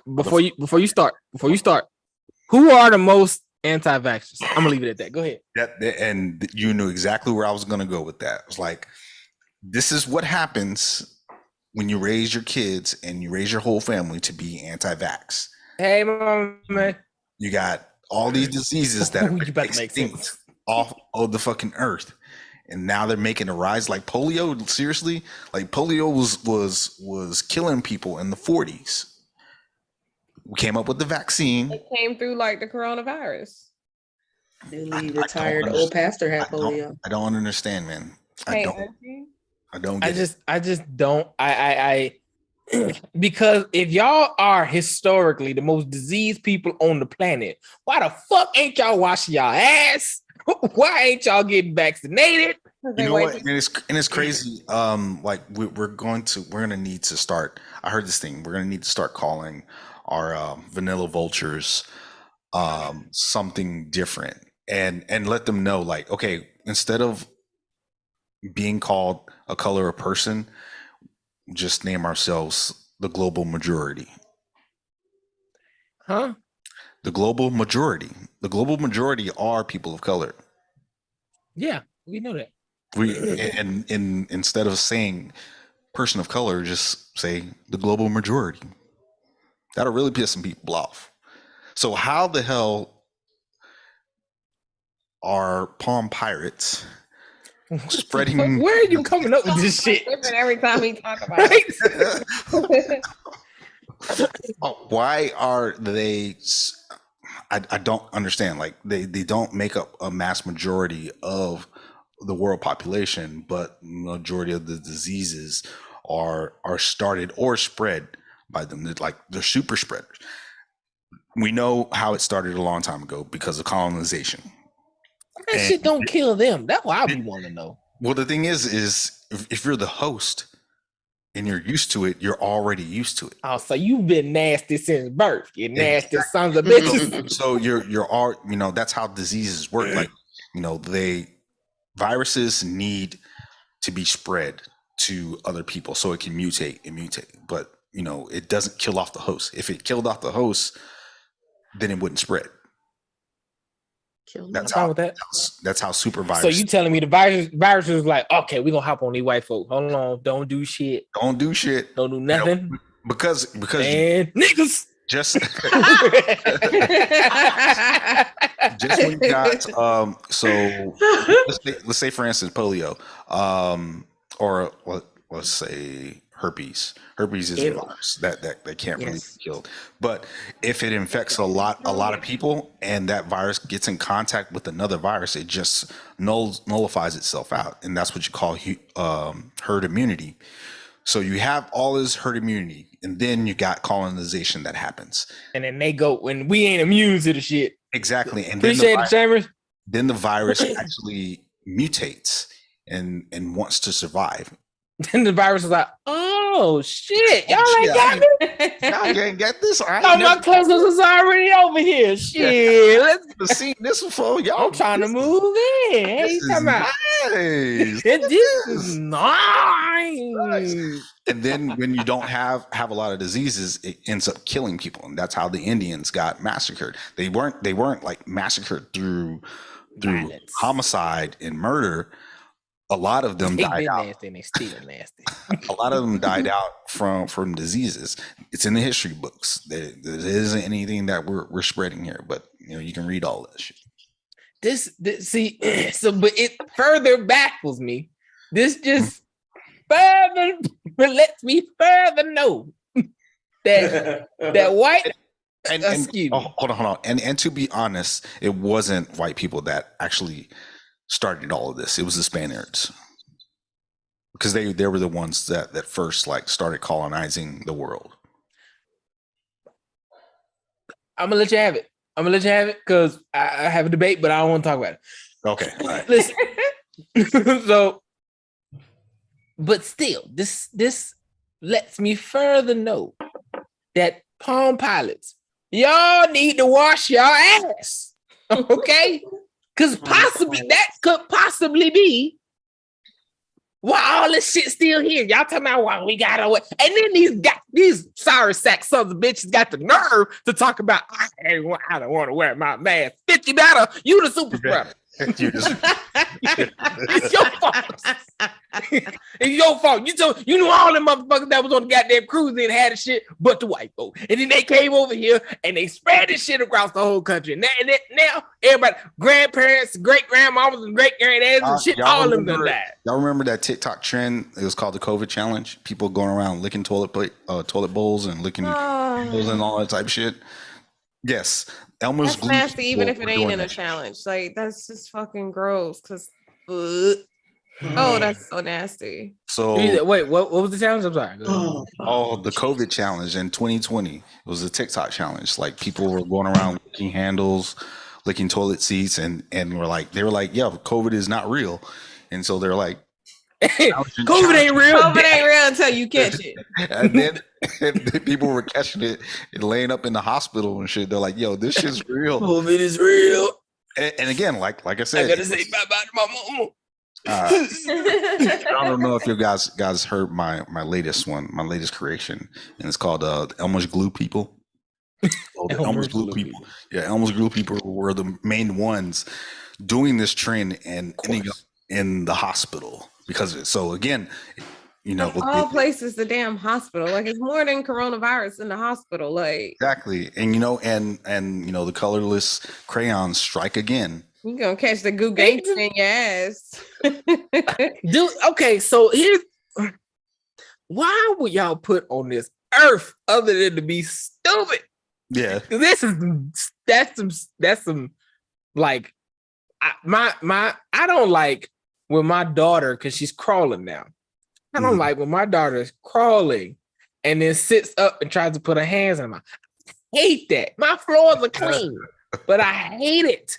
before you start, who are the most anti-vaxxers? I'm gonna leave it at that. Go ahead. And you knew exactly where I was gonna go with that. It was like, this is what happens when you raise your kids and you raise your whole family to be anti-vax. Hey, mom, man. You got all these diseases that are extinct off of the fucking earth, and now they're making a rise. Like polio, seriously, like polio was killing people in the 40s. We came up with the vaccine. It came through like the coronavirus. Newly retired old pastor had polio. I don't understand, man. I don't. I just don't. Because if y'all are historically the most diseased people on the planet, why the fuck ain't y'all washing y'all ass? Why ain't y'all getting vaccinated? You know what? And it's crazy. Like we're gonna need to start. I heard this thing. We're gonna need to start calling our vanilla vultures something different, and let them know, like, okay, instead of being called a color of person, just name ourselves the global majority. Huh? The global majority. The global majority are people of color. Yeah, we know that. And instead of saying person of color, just say the global majority. That'll really piss some people off. So how the hell are Palm Pirates spreading? Where are you coming up with this shit? Every time we talk about it. Why are they? I don't understand. Like they don't make up a mass majority of the world population, but majority of the diseases are started or spread by them. They're super spreaders. We know how it started a long time ago because of colonization. That shit don't kill them. That's what I be wanting to know. Well, the thing is if you're the host and you're used to it, you're already used to it. Oh, so you've been nasty since birth. You nasty sons of bitches. So you're all, that's how diseases work. Like, viruses need to be spread to other people so it can mutate and mutate. But, it doesn't kill off the host. If it killed off the host, then it wouldn't spread. That's how super virus. So you telling me the virus is like, okay, we're gonna hop on these white folk. Hold on, don't do shit. Don't do shit. Don't do nothing. Because niggas. Just when you got so let's say for instance polio, or let's say herpes. Herpes is a virus that can't really be killed. But if it infects a lot of people and that virus gets in contact with another virus, it just nullifies itself out. And that's what you call herd immunity. So you have all this herd immunity, and then you got colonization that happens. And then they go, when we ain't immune to the shit. Exactly. And appreciate it, Chambers. Then the virus actually mutates and wants to survive. Then the virus is like, oh shit, y'all ain't got me. Y'all ain't got this. My cousins is already over here. Shit, let's see this before y'all. I'm trying to move in. Hey, this is nice. And then when you don't have a lot of diseases, it ends up killing people, and that's how the Indians got massacred. They weren't like massacred through violence, homicide and murder. A lot of them died out. Nasty and they still nasty. A lot of them died out from diseases. It's in the history books. There isn't anything that we're spreading here, but you can read all that shit. This but it further baffles me. This just further lets me further know that white. And hold on. And to be honest, it wasn't white people that actually started all of this. It was the Spaniards, because they were the ones that first started colonizing the world. I'm gonna let you have it because I have a debate, but I don't want to talk about it. Okay, all right. Listen. So, but still, this lets me further know that Palm Pilots, y'all need to wash your ass. Okay? Because that could possibly be why all this shit still here. Y'all talking about why we gotta wait. And then these sorry sack sons of bitches got the nerve to talk about I don't want to wear my mask. Bitch, you better. You the super spreader. It's your fault. It's your fault. You knew all them motherfuckers that was on the goddamn cruise and had the shit, but the white folk. And then they came over here and they spread this shit across the whole country. And now everybody, grandparents, great grandmamas, and great granddads and shit, all of them done died. Y'all remember that TikTok trend? It was called the COVID challenge. People going around licking toilet bowls and licking bowls and all that type of shit. Yes. Elmer's That's nasty, even if it ain't in a challenge. Like, that's just fucking gross. Cause, that's so nasty. So wait, what was the challenge? I'm sorry. The COVID challenge in 2020. It was a TikTok challenge. Like, people were going around licking handles, licking toilet seats, and they were like, yeah, COVID is not real. And so they're like, COVID ain't real. COVID ain't real until you catch it. And then people were catching it and laying up in the hospital and shit. They're like, yo, this shit's real. COVID is real. And again, like I said, I gotta say bye-bye to my mama. I don't know if you guys heard my latest creation, and it's called Elmer's Glue People. Elmer's Glue People. Yeah, Elmer's Glue People were the main ones doing this trend and ending up in the hospital because of it. So again, all places the damn hospital. Like, it's more than coronavirus in the hospital. Like, exactly. And the colorless crayons strike again. You gonna catch the goo gangster in your ass. Dude, okay, so here's why would y'all put on this earth other than to be stupid? Yeah. That's some like I don't like when my daughter, because she's crawling now. I don't like when my daughter is crawling and then sits up and tries to put her hands in her mouth. I hate that. My floors are clean, but I hate it.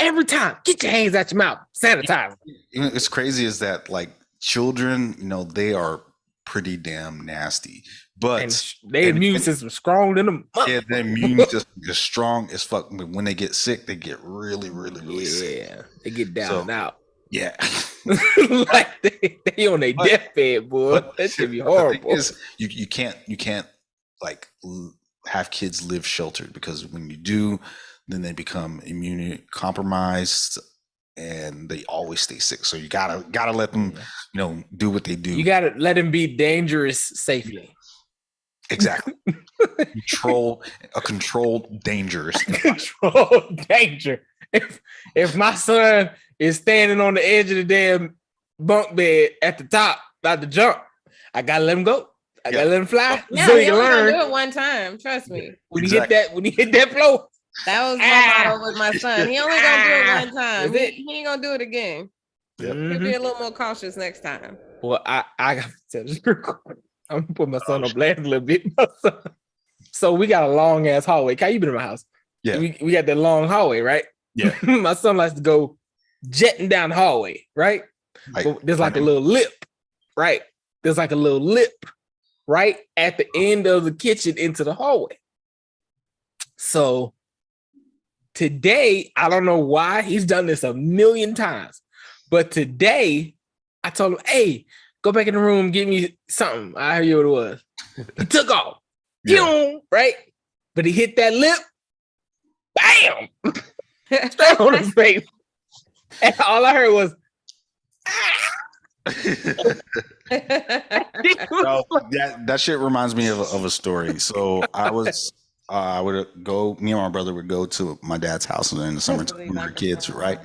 Every time, get your hands out your mouth, sanitize. It's crazy is that, like, children, they are pretty damn nasty, but their immune system strong in them. Yeah, their immune system is strong as fuck. When they get sick, they get really, really, really sick. Yeah, they get down and out. Yeah, like they on their deathbed, boy. That should be horrible. You can't like have kids live sheltered, because when you do, then they become immune compromised and they always stay sick. So you gotta let them, do what they do. You gotta let them be dangerous safely. Exactly. Controlled dangerous. Controlled danger. If my son is standing on the edge of the damn bunk bed at the top, about to jump, I gotta let him go. I gotta let him fly. Yeah, so he only gonna do it one time. Trust me. When he hit that floor. That was my motto with my son. He only gonna do it one time. He ain't gonna do it again. Yep. He'll be a little more cautious next time. Well, I got to tell this real quick. I'm gonna put my son on blast a little bit. So we got a long ass hallway. Kai, you been in my house? Yeah. We got that long hallway, right? Yeah. My son likes to go jetting down the hallway, right? There's like a little lip, right? There's like a little lip right at the end of the kitchen into the hallway. So today, I don't know why he's done this a million times, but today I told him, "Hey, go back in the room, get me something." I heard you what it was. He took off, right? But he hit that lip, bam, straight on his face, and all I heard was, that shit reminds me of a story. So me and my brother would go to my dad's house in the summertime with our kids, right?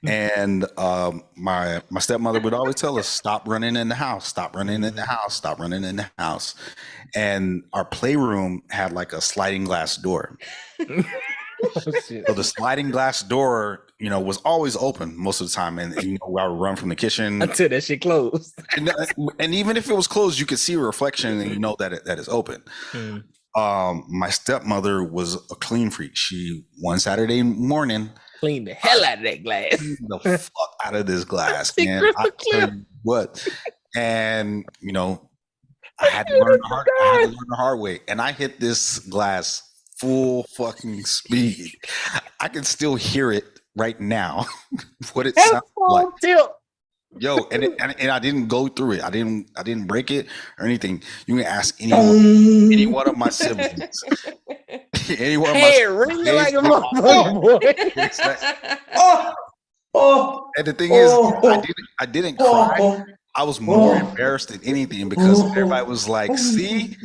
And my stepmother would always tell us, stop running in the house, stop running in the house, stop running in the house. And our playroom had like a sliding glass door. So the sliding glass door, was always open most of the time. And I would run from the kitchen until that shit closed. and even if it was closed, you could see a reflection and that it's open. My stepmother was a clean freak. She one Saturday morning cleaned the hell out of that glass. The fuck out of this glass. And I tell you what. And I had to learn the hard way, and I hit this glass full fucking speed. I can still hear it right now. What it sounds like. Tilt. Yo, and I didn't go through it. I didn't break it or anything. You can ask any one of my siblings. Any one of my siblings. Like a motherfucker, boy. And the thing is, I didn't cry. I was more embarrassed than anything because everybody was like, "See,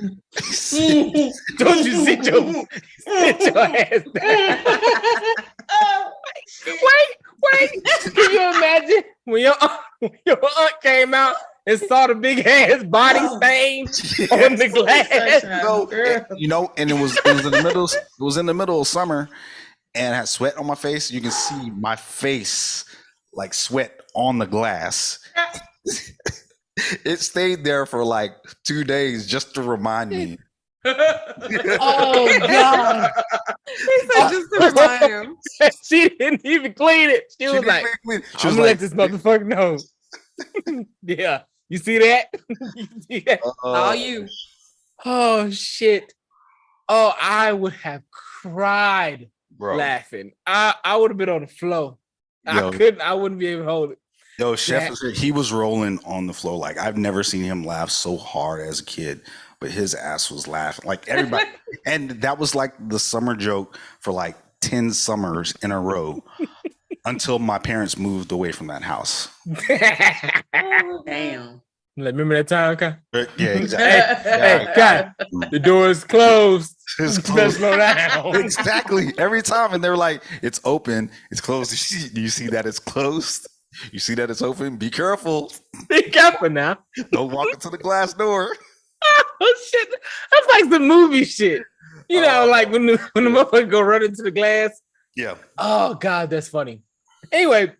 don't you sit your ass down." Wait! Can you imagine when your aunt came out and saw the big ass body stain on the glass? And it was in the middle. It was in the middle of summer, and I had sweat on my face. You can see my face like sweat on the glass. It stayed there for like 2 days just to remind me. Oh God! He said just to remind him. She didn't even clean it. She was like, "I'm gonna let this motherfucker know." Yeah, you see that? You see that? All you. Oh shit! Oh, I would have cried laughing. I would have been on the floor. I couldn't. I wouldn't be able to hold it. Yo, Chef, he was rolling on the floor. Like, I've never seen him laugh so hard as a kid, but his ass was laughing like everybody. And that was like the summer joke for like 10 summers in a row until my parents moved away from that house. Damn. Remember that time, okay? Yeah, exactly. Hey, God, the door is closed. It's closed. Slow down. Exactly. Every time. And they're like, it's open, it's closed. Do you see that it's closed? You see that it's open? Be careful. Be careful now. Don't walk into the glass door. Oh shit! That's like the movie shit. You know, like when the motherfucker go run into the glass. Yeah. Oh God, that's funny. Anyway,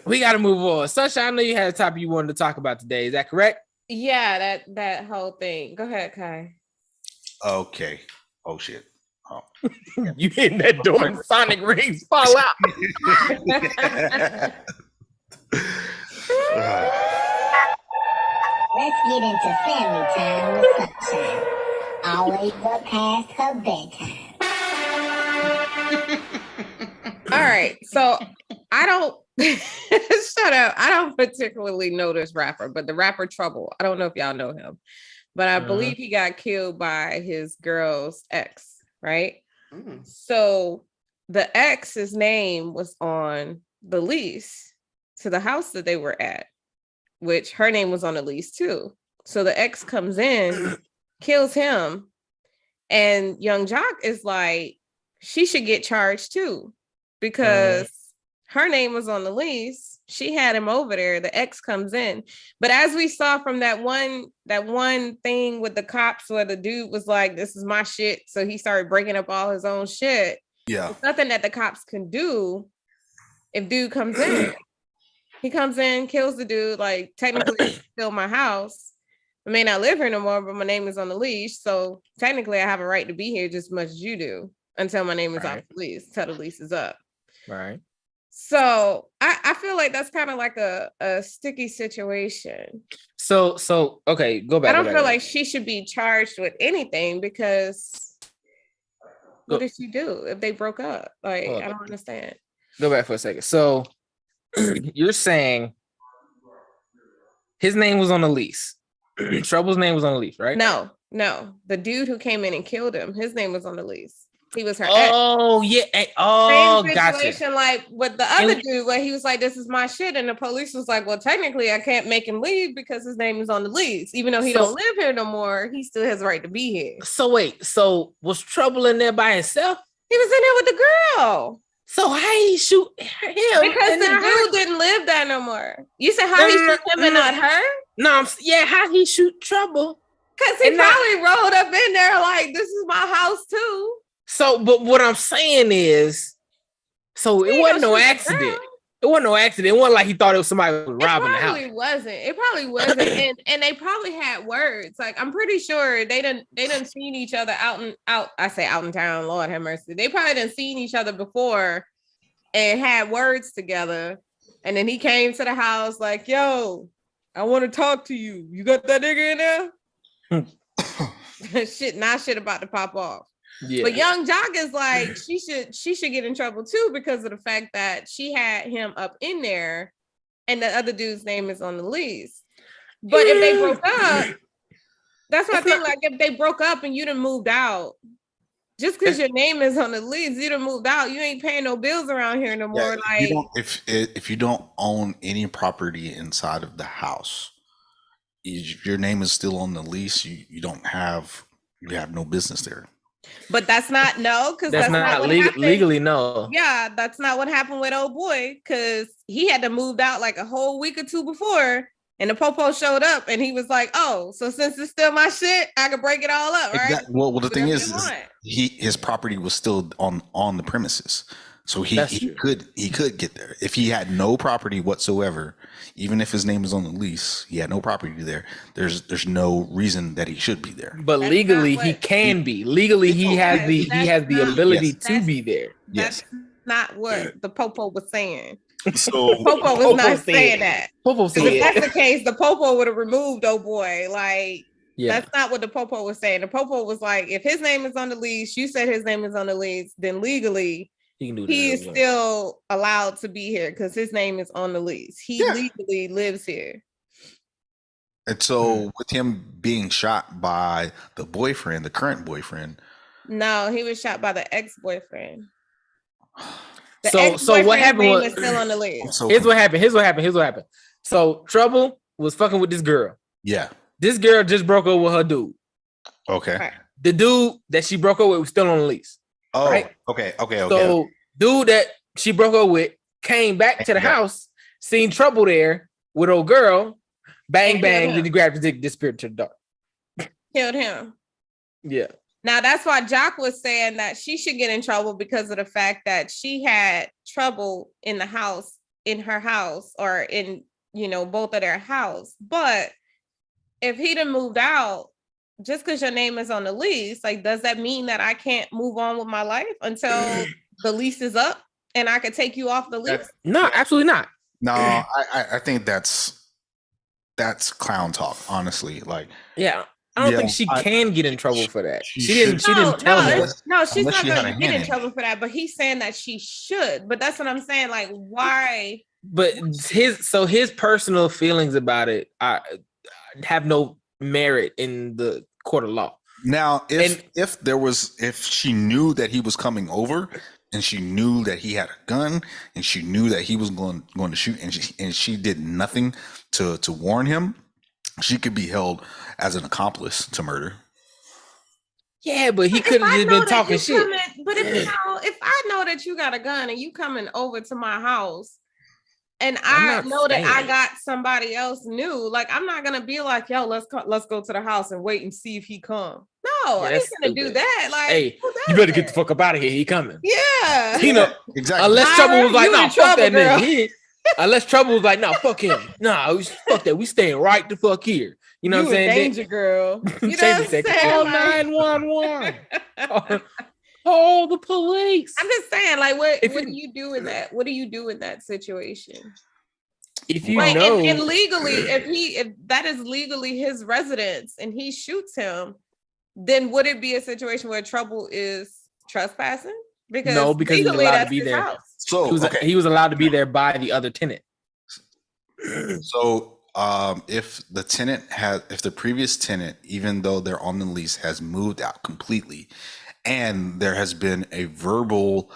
we got to move on. Sunshine, I know you had a topic you wanted to talk about today. Is that correct? Yeah, that whole thing. Go ahead, Kai. Okay. Oh shit. Oh. You hitting that door and sonic rings fall out. Let's get into family time with Sunshine. Always up past her bedtime. All right, so I don't shut up. I don't particularly know this rapper, but the rapper Trouble. I don't know if y'all know him, but I believe he got killed by his girl's ex, right? So the ex's name was on the lease to the house that they were at, which her name was on the lease too. So the ex comes in, kills him, and Young Jock is like, she should get charged too, because her name was on the lease. She had him over there. The ex comes in. But as we saw from that one thing with the cops where the dude was like, this is my shit. So he started breaking up all his own shit. Yeah. There's nothing that the cops can do if dude comes in. He comes in, kills the dude, like technically still my house. I may not live here no more, but my name is on the leash. So technically I have a right to be here just as much as you do until my name is off the lease, until the lease is up. Right. So I feel like that's kind of like a sticky situation. So okay, go back. I don't feel like she should be charged with anything because what did she do if they broke up? Like, I don't understand. Go back for a second. So you're saying his name was on the lease. Trouble's name was on the lease, right? No. The dude who came in and killed him, his name was on the lease. He was her ex. Oh, yeah. Oh, same situation, gotcha. Like with the other dude where he was like, this is my shit. And the police was like, well, technically I can't make him leave because his name is on the lease. Even though he don't live here no more, he still has a right to be here. So wait, so was Trouble in there by himself? He was in there with the girl. So how he shoot him? Because the dude didn't live there no more. You said how he shoot him and not her? No, how he shoot Trouble? Because he probably rolled up in there like, this is my house too. So, but what I'm saying is, so it wasn't no accident. It wasn't no accident. It wasn't like he thought it was somebody who was robbing the house. It probably wasn't. and they probably had words. Like, I'm pretty sure they done seen each other out in town. Lord have mercy. They probably done seen each other before and had words together. And then he came to the house like, yo, I want to talk to you. You got that nigga in there? shit about to pop off. Yeah. But Young Jock is like, she should get in trouble too because of the fact that she had him up in there and the other dude's name is on the lease. But if they broke up, that's what I think. Like if they broke up and you done moved out, just because your name is on the lease, you done moved out. You ain't paying no bills around here no more. Like if you don't own any property inside of the house, if your name is still on the lease, you have no business there. But that's not because that's not legally no. Yeah, that's not what happened with old boy because he had to move out like a whole week or two before, and the popo showed up and he was like, "Oh, so since it's still my shit, I can break it all up, right?" Exactly. Well, the thing is his property was still on the premises, so he could get there if he had no property whatsoever. Even if his name is on the lease, he had no property there. There's no reason that he should be there. But legally, he can be. Legally, he has the ability to be there. That's not what the popo was saying. So Popo was not saying that. Popo said if that's the case, the popo would have removed old boy. Like that's not what the popo was saying. The popo was like, if his name is on the lease, you said his name is on the lease, then legally he is still allowed to be here because his name is on the lease. He legally lives here. And so with him being shot by the boyfriend, the current boyfriend. No, he was shot by the ex-boyfriend. So what happened was still on the list. Here's what happened. So Trouble was fucking with this girl. Yeah. This girl just broke up with her dude. Okay. Right. The dude that she broke up with was still on the lease. Oh, right? Okay. So dude that she broke up with came back to the house, seen Trouble there with old girl, bang, then he grabbed his dick, disappeared to the dark. Killed him. Yeah. Now that's why Jock was saying that she should get in trouble because of the fact that she had trouble in her house, or in, both of their house. But if he done moved out, just because your name is on the lease, like, does that mean that I can't move on with my life until the lease is up and I could take you off the lease? No, absolutely not. No, I think that's clown talk, honestly. Like, yeah. I don't think she can get in trouble for that. She didn't tell him. No, she's not going to get in trouble for that. But he's saying that she should. But that's what I'm saying. Like, why? But his personal feelings about it have no merit in the court of law. Now, if she knew that he was coming over, and she knew that he had a gun, and she knew that he was going to shoot, and she did nothing to warn him, she could be held as an accomplice to murder. Yeah, but he could have just been talking shit. But if I know that you got a gun and you coming over to my house, and I know that I got somebody else new, like, I'm not gonna be like, yo, let's go to the house and wait and see if he come. No, I ain't gonna do that. Like, hey, you better get the fuck up out of here. He coming. Yeah, exactly. Unless Trouble was like, nah, fuck that nigga. Unless Trouble was like, nah, fuck him. Nah, fuck that. We staying right the fuck here. You know what I'm saying? Danger girl. You know what I'm saying? Call 911. Call the police. I'm just saying, like, what do you do in that? What do you do in that situation? If you know, and legally, if that is legally his residence and he shoots him, then would it be a situation where Trouble is trespassing? Because he was allowed to be there. House. So he was allowed to be there by the other tenant. So if the previous tenant, even though they're on the lease, has moved out completely, and there has been a verbal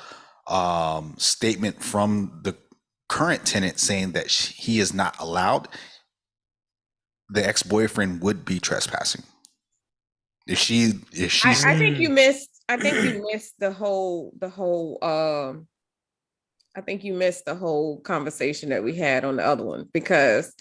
statement from the current tenant saying that he is not allowed, the ex-boyfriend would be trespassing. I think you missed the whole I think you missed the whole conversation that we had on the other one, because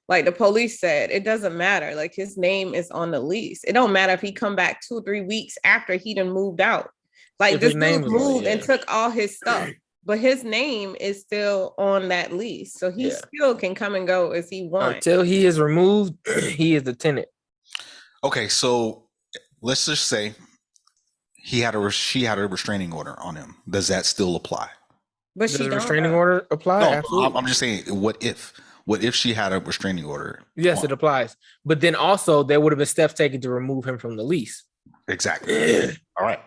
like the police said, it doesn't matter. Like, his name is on the lease. It don't matter if he come back 2 or 3 weeks after he done moved out. Like, this dude moved and took all his stuff, but his name is still on that lease. So he still can come and go as he wants. Until he is removed, he is the tenant. Okay, so let's just say she had a restraining order on him. Does that still apply? But does the restraining order apply? No, absolutely. I'm just saying, what if What if she had a restraining order? Yes, it applies. But then also there would have been steps taken to remove him from the lease. Exactly. All right.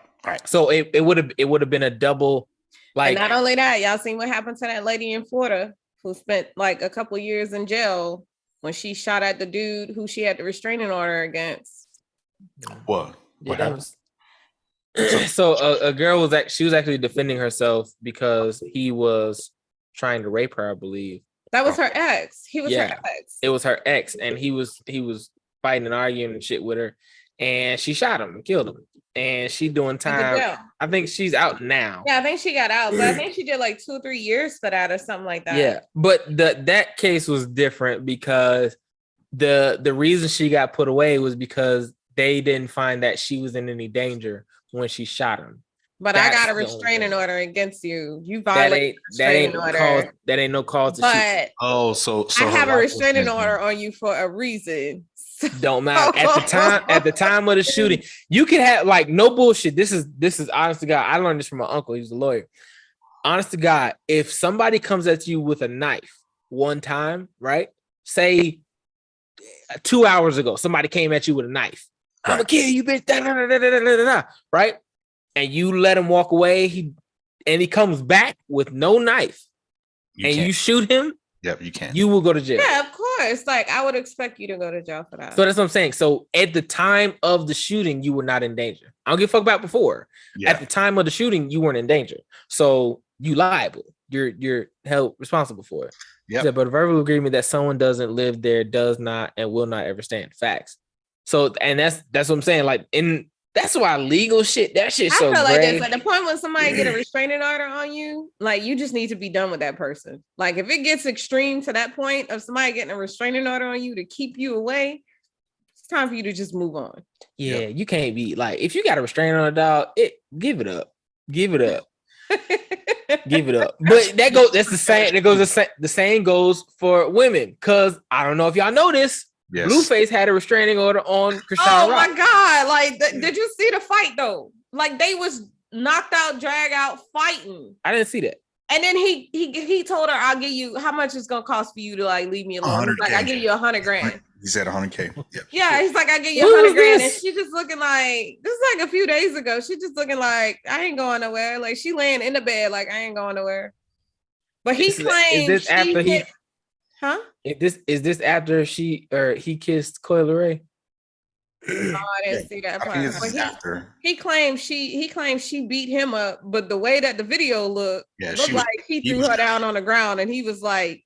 So it would have been a double. Like, and not only that, y'all seen what happened to that lady in Florida who spent like a couple years in jail when she shot at the dude who she had the restraining order against. What? What happened? So a girl was actually defending herself because he was trying to rape her, I believe. That was her ex. He was her ex. It was her ex, and he was fighting and arguing and shit with her, and she shot him and killed him. And she's doing time. I think she's out now. Yeah, I think she got out, but I think she did like 2 or 3 years for that or something like that. Yeah, but that case was different because the reason she got put away was because they didn't find that she was in any danger when she shot him. But I got a restraining order against you. You violated the restraining order. That ain't no cause to shoot. Oh, so I have a restraining order on you for a reason. Don't matter. At the time of the shooting, you can have like no bullshit. This is honest to God. I learned this from my uncle. He was a lawyer. Honest to God, if somebody comes at you with a knife one time, right? Say 2 hours ago, somebody came at you with a knife. I'm gonna kill you, bitch. Right? And you let him walk away. He comes back with no knife, you shoot him. Yep, you can. You will go to jail. Yeah, of course. Like I would expect you to go to jail for that. So that's what I'm saying. So at the time of the shooting, you were not in danger. I don't give a fuck about before. Yeah. At the time of the shooting, you weren't in danger. So you liable. You're held responsible for it. Yeah. But a verbal agreement that someone doesn't live there does not and will not ever stand. Facts. So and that's what I'm saying. Like that's why legal shit. That shit's so. I feel like this. At the point when somebody get a restraining order on you, like you just need to be done with that person. Like if it gets extreme to that point of somebody getting a restraining order on you to keep you away, it's time for you to just move on. Yeah, you can't be like if you got a restraining order, dog. Give it up. Give it up. But that's the same. The same goes for women. Cause I don't know if y'all know this. Yes. Blueface had a restraining order on Krishan Rock. My God. Like, did you see the fight though? Like they was knocked out, drag out fighting. I didn't see that. And then he told her, I'll give you how much it's going to cost for you to like leave me alone. Like, I give you $100,000. He said $100K. Yep. Yeah. He's like, I give you $100,000. And she just looking like, this is like a few days ago. She just looking like, I ain't going nowhere. Like she laying in the bed. Like I ain't going nowhere. But he claimed Huh? Is this after he kissed Coi Leray? Oh, I didn't see that part. He claimed she beat him up, but the way that the video looked like he threw her down on the ground, and he was like,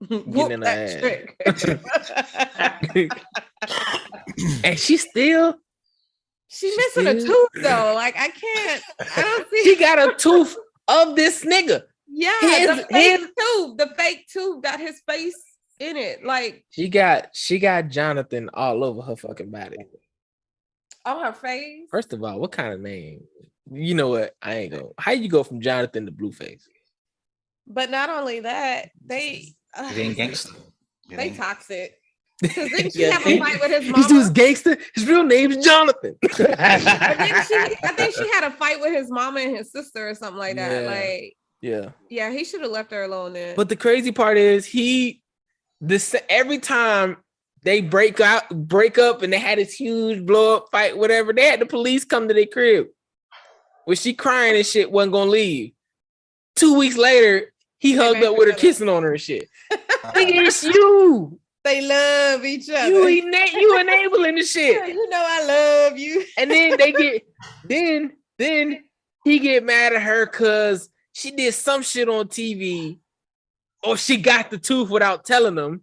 "Whoop that trick." And she's missing a tooth though. Like I don't see. She got a tooth of this nigga. Yeah, the fake tooth got his face in it. Like she got Jonathan all over her fucking body. On her face. First of all, what kind of name? You know what? I ain't go. How you go from Jonathan to Blueface? But not only that, they ain't gangster. They toxic. Because didn't she have a fight with his mama? This dude's gangster. His real name's Jonathan. I think she had a fight with his mama and his sister or something like that. Yeah. Like yeah, he should have left her alone then. But the crazy part is every time they break up and they had this huge blow up fight, whatever, they had the police come to their crib. When she crying and shit wasn't gonna leave. 2 weeks later, he hugged up with her, kissing on her and shit. It's you. They love each other. You enabling the shit. You know I love you. And then then he get mad at her because she did some shit on TV, or she got the tooth without telling them,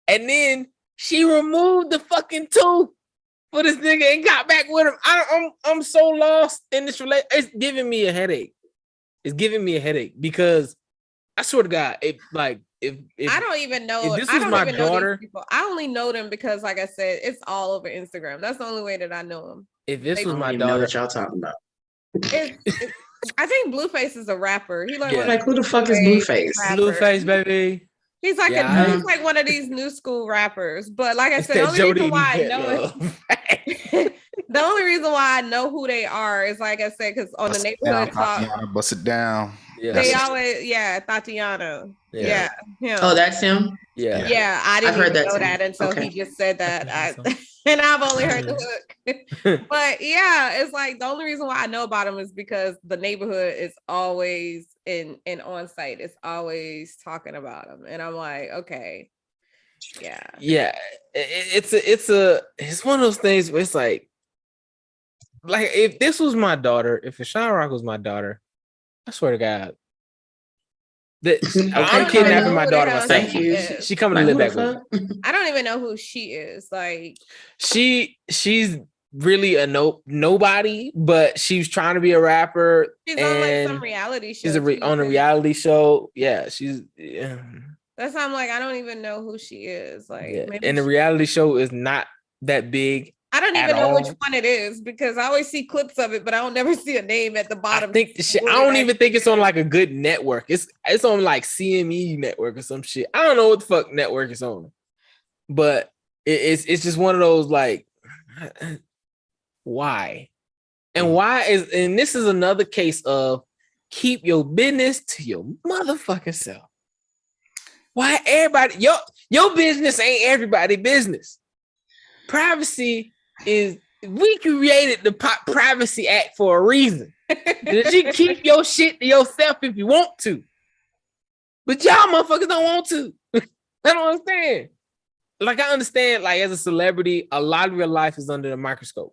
and then she removed the fucking tooth for this nigga and got back with him. I'm so lost in this relationship. It's giving me a headache. It's giving me a headache because I swear to God, if I don't even know. If this was my daughter, I only know them because, like I said, it's all over Instagram. That's the only way that I know them. If this was my daughter, daughter, what y'all talking about? I think Blueface is a rapper. He like who the fuck is Blueface? Blueface, baby. He's like he's like one of these new school rappers. But like I said, the only reason why I know the only reason why I know who they are is like I said, because on the neighborhood talk, bust it down. They always, Tatiana. Yeah. Him. Oh, that's him. Yeah. I didn't even know that until he just said that. And I've only heard the hook. But yeah, it's like the only reason why I know about him is because the neighborhood is always in on site. It's always talking about him, and I'm like, okay, yeah. It's one of those things where it's like if this was my daughter, if Sean Rock was my daughter, I swear to God. I'm kidnapping my daughter myself. Thank you. She coming to live back with me. I don't even know who she is. Like she's really a nobody, but she's trying to be a rapper. She's on like some reality show. She's on a reality show. Yeah, she's. That's why I'm like, I don't even know who she is. Like, and the reality show is not that big. I don't even know which one it is because I always see clips of it, but I don't never see a name at the bottom. I don't even think it's on like a good network. It's on like CME network or some shit. I don't know what the fuck network it's on, but it's just one of those like, why? And this is another case of keep your business to your motherfucking self. Why everybody your business ain't everybody's business. Privacy is we created the Privacy Act for a reason. That you keep your shit to yourself if you want to. But y'all motherfuckers don't want to. I don't understand. Like I understand, like as a celebrity, a lot of your life is under the microscope.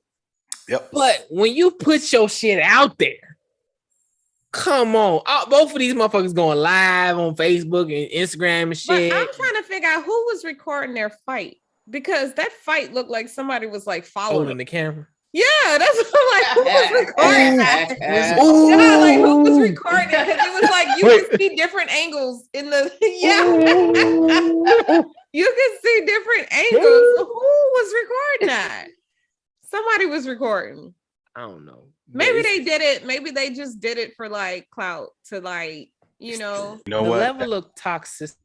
Yep. But when you put your shit out there, come on. Both of these motherfuckers going live on Facebook and Instagram and shit. But I'm trying to figure out who was recording their fight. Because that fight looked like somebody was like following the camera. Yeah, that's what I'm like. Who was recording that? Who was recording it? Because it was like you could see different angles in the you could see different angles. So who was recording that? Somebody was recording. I don't know. Maybe they did it. Maybe they just did it for like clout to like, the level of toxicity.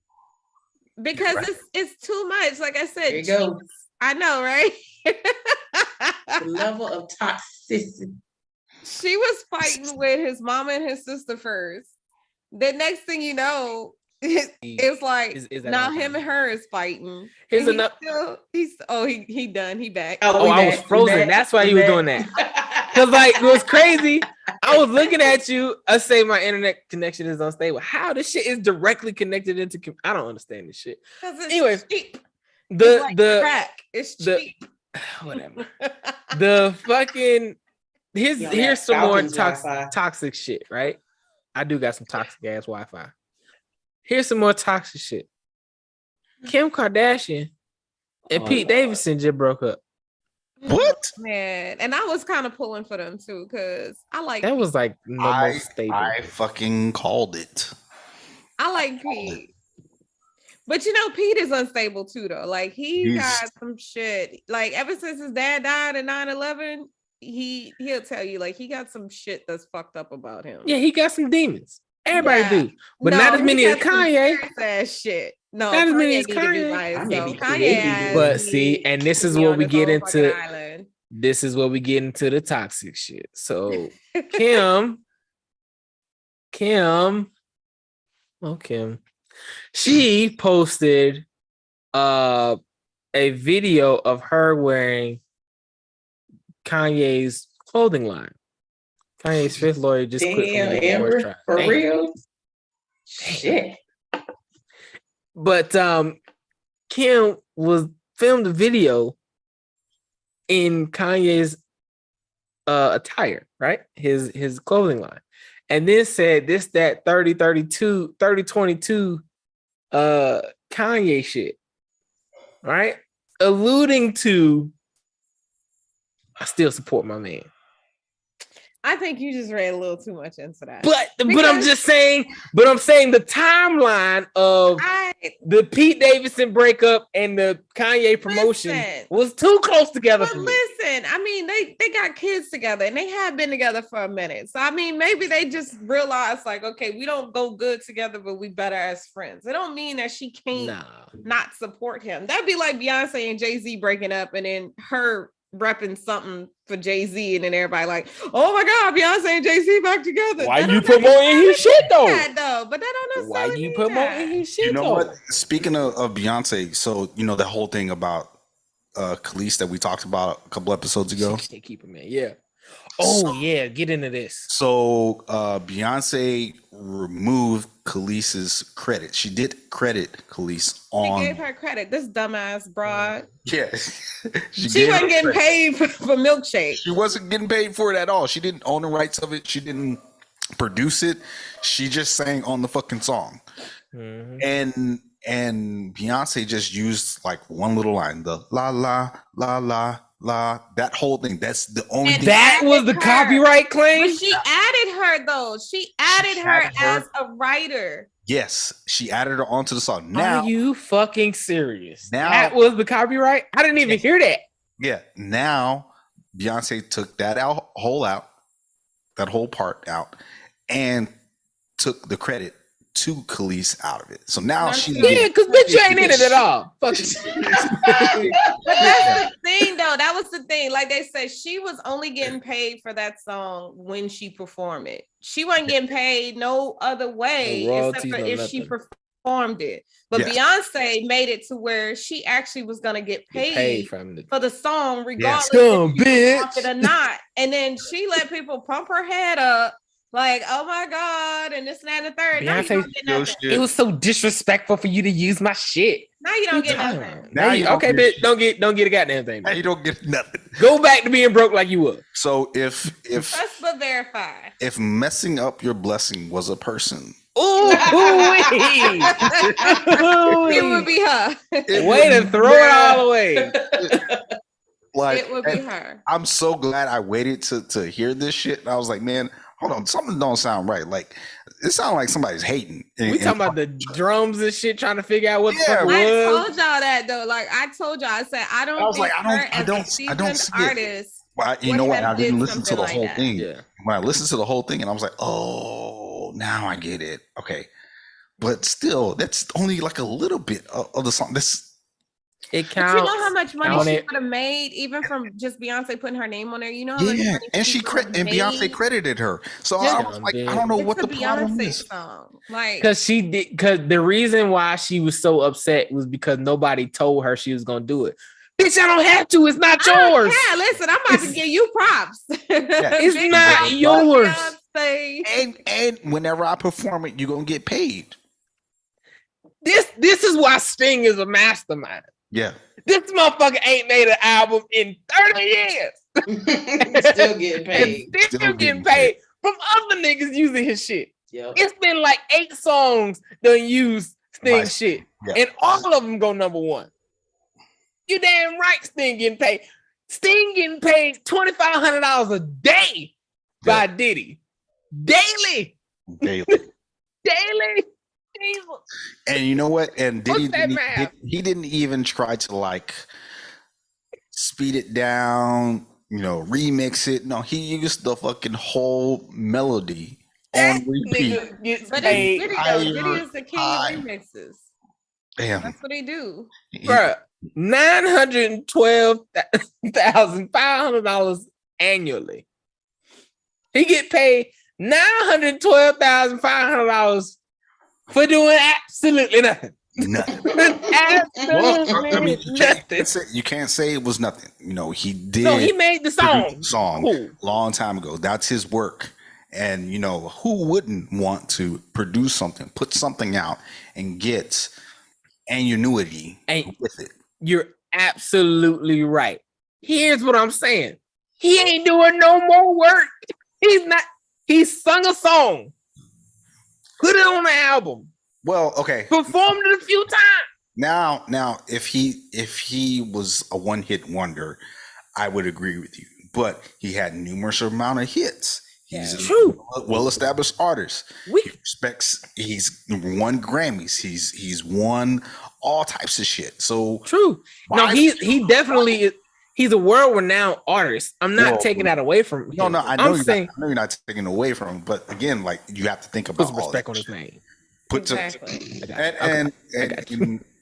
Because it's too much. Like I said, there you go. I know, right? The level of toxicity. She was fighting with his mama and his sister first. The next thing you know, it's like now him and her is fighting. Here's another. He done. He back. I was frozen. That's why he was doing that. Because like it was crazy. I was looking at you. I say my internet connection is unstable. How this shit is directly connected into? I don't understand this shit. Anyway, cheap. The crack. It's cheap. Whatever. The fucking here's some more toxic shit. Right. I do got some toxic ass Wi-Fi. Here's some more toxic shit. Kim Kardashian and Pete Davidson just broke up. What? Man, and I was kind of pulling for them too because I like that. Was like the most stable. I fucking called it. I like Pete, but Pete is unstable too though. Like he's got some shit. Like ever since his dad died in 9/11, he'll tell you like he got some shit that's fucked up about him. Yeah, he got some demons. Everybody do, but not as many as Kanye. Ass shit. No, not as many as Kanye. Kanye but see, and this is what we get into. This is what we get into the toxic shit. So Kim, she posted a video of her wearing Kanye's clothing line. Kanye's fifth lawyer just quit from the Amber, trial. For real? Shit. But Kim filmed a video in Kanye's attire, right? His clothing line. And then said this, that 3022 Kanye shit. Right? Alluding to I still support my man. I think you just read a little too much into that. But I'm saying the timeline of the Pete Davidson breakup and the Kanye promotion was too close together. But listen, I mean, they got kids together and they have been together for a minute. So I mean, maybe they just realized like, okay, we don't go good together, but we better as friends. It don't mean that she can't not support him. That'd be like Beyonce and Jay-Z breaking up and then her repping something for Jay-Z, and then everybody like, oh my God, Beyonce and Jay-Z back together. Why you promoting his shit though? But that don't Why necessarily you mean promoting that. his shit? You know though? what? Speaking of Beyonce, so you know the whole thing about Khalees that we talked about a couple episodes ago. She keep it, man. Yeah. Oh yeah, get into this. So Beyonce removed Khalees's credit. She did credit Khalees on. She gave her credit. This dumbass broad. Yeah, she wasn't getting paid for Milkshake. She wasn't getting paid for it at all. She didn't own the rights of it. She didn't produce it. She just sang on the fucking song. Mm-hmm. And Beyonce just used like one little line, the la la la la la. That whole thing. That's the only thing. That was the copyright claim. But she added her though. She added her as a writer. Yes, she added her onto the song. Now, are you fucking serious? Now that was the copyright. I didn't even hear that. Yeah. Now Beyonce took that whole part out, and took the credit to Khalees out of it. So now because bitch, you ain't in it at all. Fuck it. But that's the thing, though. That was the thing. Like they said, she was only getting paid for that song when she performed it. She wasn't getting paid no other way except for if she performed it. But Beyonce made it to where she actually was gonna get paid for the song, regardless if she performed it or not. And then she let people pump her head up. Like, oh my God, and this and that and the third. Beyonce, it was so disrespectful for you to use my shit. Now you don't get nothing. Now you bitch, don't get a goddamn thing. Now you don't get nothing. Go back to being broke like you were. So if let's but verify. If messing up your blessing was a person, it would be her. Way to throw it all away. Like it would be her. I'm so glad I waited to hear this shit. And I was like, man, hold on, something don't sound right. Like it sounds like somebody's hating. We talking about the drums and shit, trying to figure out what the fuck it was. I told y'all that though. Like I told y'all, I said I don't see artist. Well, you know what? I didn't listen to the whole thing. Yeah. When I listened to the whole thing, and I was like, oh, now I get it. Okay, but still, that's only like a little bit of the song. It counts. But you know how much money she would have made even from just Beyonce putting her name on there. You know how much money and Beyonce credited her. So I was like, I don't know what the problem is. Like, because the reason why she was so upset was because nobody told her she was gonna do it. Bitch, I don't have to. It's not yours. Yeah, listen, I'm about to give you props. It's not yours. And whenever I perform it, you're gonna get paid. This is why Sting is a mastermind. Yeah. This motherfucker ain't made an album in 30 years. Still getting paid. Still getting paid from other niggas using his shit. Yep. It's been like 8 songs done use Sting shit. Yep. And all of them go number 1. You damn right Sting getting paid. Sting getting paid $2,500 a day by Diddy. Daily. And you know what? And Diddy he didn't even try to like speed it down, remix it. No, he used the fucking whole melody on repeat. But Diddy is the king of remixes. Damn. That's what he do. Bruh, $912,500 annually. He get paid $912,500 for doing absolutely nothing. Absolutely nothing. You can't say it was nothing. He did. No, he made the song. Cool. Long time ago. That's his work. And who wouldn't want to produce something, put something out, and get annuity with it? You're absolutely right. Here's what I'm saying. He ain't doing no more work. He sung a song. Put it on the album. Well, okay. Performed it a few times. Now, if he was a one-hit wonder, I would agree with you. But he had numerous amount of hits. He's a well-established artist. He's won Grammys. He's won all types of shit. So true. No, he definitely is. He's a world-renowned artist. I'm not taking that away from him. No, I know you're not taking it away from him. But again, like you have to think about put some respect on his name. And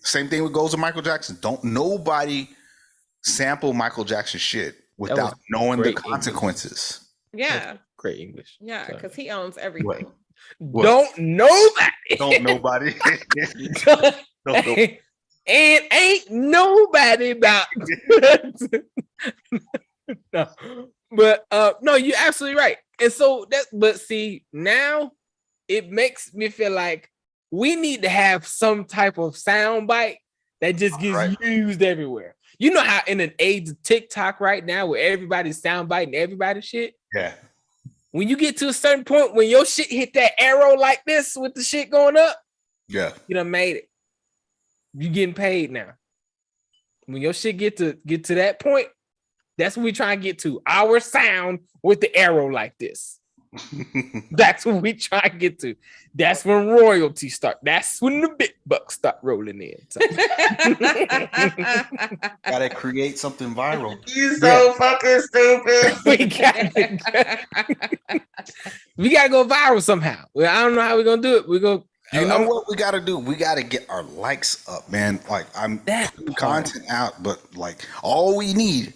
same thing goes with Michael Jackson. Don't nobody sample Michael Jackson shit without knowing the consequences. Yeah. Great English. Yeah, because he owns everything. What? Don't nobody. Don't nobody. And ain't nobody about. No. But no, you're absolutely right. And so but see, now it makes me feel like we need to have some type of sound bite that just gets used everywhere. You know how in an age of TikTok right now where everybody's sound biting everybody's shit? Yeah. When you get to a certain point when your shit hit that arrow like this with the shit going up, yeah, you done made it. You getting paid now. When your shit get to that point, that's what we try and get to. Our sound with the arrow like this. That's what we try and get to. That's when royalties start. That's when the big bucks start rolling in. So. Gotta create something viral. You so fucking stupid. We gotta go viral somehow. Well, I don't know how we're gonna do it. We're gonna. You know what we gotta do? We gotta get our likes up, man. Like I'm putting content out, but like all we need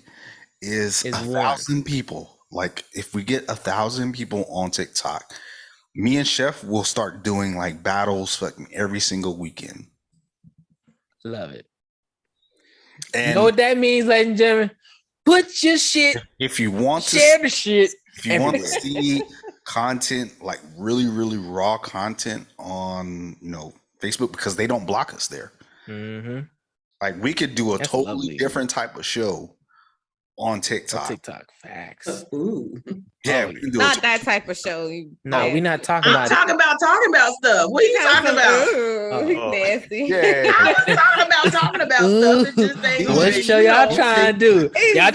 is 1,000 people. Like if we get 1,000 people on TikTok, me and Chef will start doing like battles fucking every single weekend. Love it. And you know what that means, ladies and gentlemen? Put your shit. If you want to share the shit. If you want to see content, like really, really raw content on Facebook, because they don't block us there. Mm-hmm. Like we could do a totally different type of show on TikTok. Facts. Ooh. Yeah, we can do not that type of show. No, we're not talking about. I'm talking about stuff. What are you talking about? Nasty. Yeah. I was talking about stuff. It just ain't what show y'all trying to do? Exactly. Y'all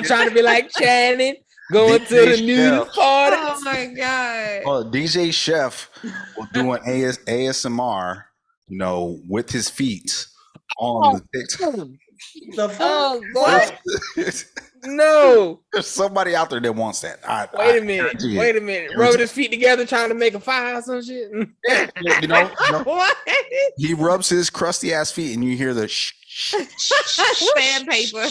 trying to be like Shannon, going to the news party. Oh my god. Well, DJ Chef will do an ASMR, with his feet on the TikTok. The fuck? What? No. There's somebody out there that wants that. Wait a minute. Rubbing his feet together trying to make a fire or some shit. What? He rubs his crusty ass feet and you hear the sandpaper.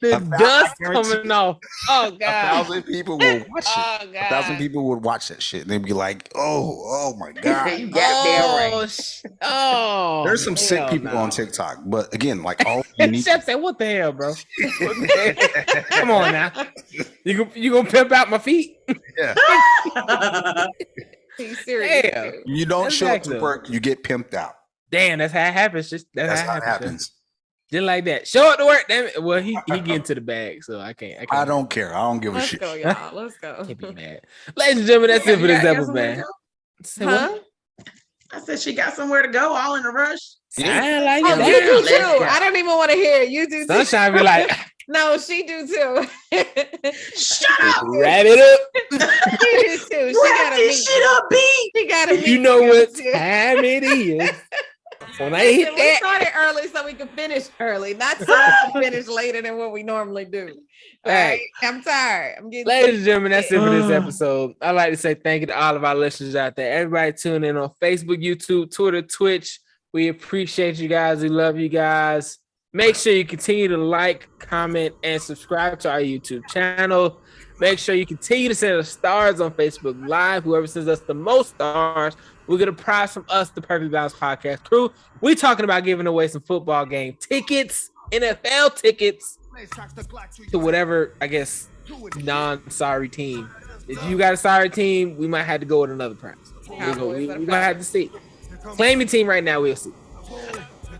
The dust coming off. Oh god. 1,000 people will watch it. Oh god. 1,000 people would watch that shit. They'd be like, oh my god. You got that right. There's some sick people on TikTok, but again, like all you need. Chef said, "What the hell, bro? Come on now, you gonna pimp out my feet?" Yeah. He's serious. Damn. You don't show up to work, you get pimped out. Damn, that's how it happens. That's how it happens. Just like that. Show up to work. Damn it. Well, he get into the bag, so I can't. I don't care. I don't give a shit. Let's go, y'all. Let's go. Can't be mad. Ladies and gentlemen, that's it for this episode, man. Huh? I said she got somewhere to go, all in a rush. I like you do too. I don't even want to hear it. You do too. Sunshine be like, no, she do too. Shut up. Wrap it up. She do too. She gotta this shit up, B. She gotta meet. You know what time it is. When I hit that, we started early so we could finish early, not so we can finish later than what we normally do. All right. I'm tired. I'm getting ladies and gentlemen, that's it for this episode. I'd like to say thank you to all of our listeners out there. Everybody tuning in on Facebook, YouTube, Twitter, Twitch. We appreciate you guys. We love you guys. Make sure you continue to like, comment, and subscribe to our YouTube channel. Make sure you continue to send us stars on Facebook Live. Whoever sends us the most stars, we'll get a prize from us, the Perfectly Balanced Podcast crew. We're talking about giving away some football game tickets, NFL tickets, to whatever, I guess, non-sorry team. If you got a sorry team, we might have to go with another prize. We might have to see. Claim your team right now, we'll see.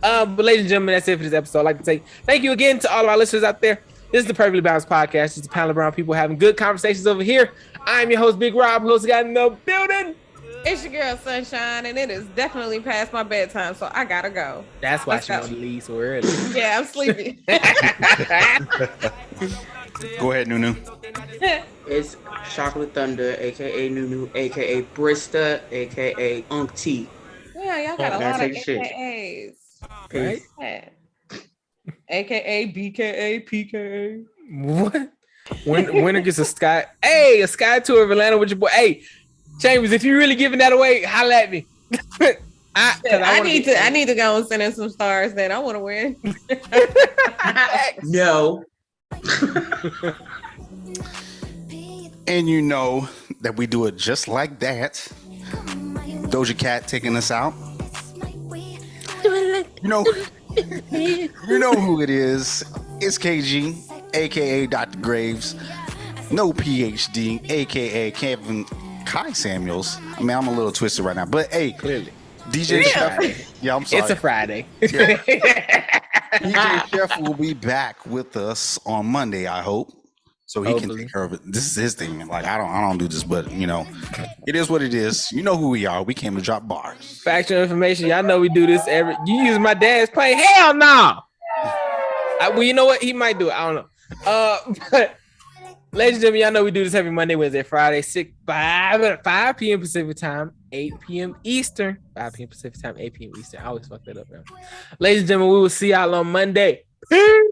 But ladies and gentlemen, that's it for this episode. I'd like to say thank you again to all of our listeners out there. This is the Perfectly Balanced Podcast. It's a panel of brown people having good conversations over here. I'm your host, Big Rob, host guy in the building. It's your girl, Sunshine, and it is definitely past my bedtime, so I gotta go. That's why she wanted to leave so early. Yeah, I'm sleepy. Go ahead, Nunu. It's Chocolate Thunder, aka Nunu, aka Brista, aka Unc T. Yeah, y'all got a lot of AKAs. Right? Yeah. AKA BKA PKA. What? Winner gets a sky tour of Atlanta with your boy. Hey, Chambers, if you're really giving that away, holla at me. I need to go and send in some stars. Then I want to win. No. And you know that we do it just like that. Doja Cat taking us out. You know who it is. It's KG, aka Dr. Graves. No PhD, aka Kevin Kai Samuels. I mean, I'm a little twisted right now, but hey, Clearly. DJ Chef. Yeah, I'm sorry. It's a Friday. Yeah. DJ Chef will be back with us on Monday, I hope. So he can take care of it. This is his thing. Like I don't do this, but you know, it is what it is. You know who we are. We came to drop bars. Factual information. Y'all know we do this every. You use my dad's play? Hell no. Well, you know what? He might do it. I don't know. But ladies and gentlemen, y'all know we do this every Monday, Wednesday, Friday, 5 p.m. Pacific time, 8 p.m. Eastern. 5 p.m. Pacific time, 8 p.m. Eastern. I always fuck that up now. Ladies and gentlemen, we will see y'all on Monday. Peace.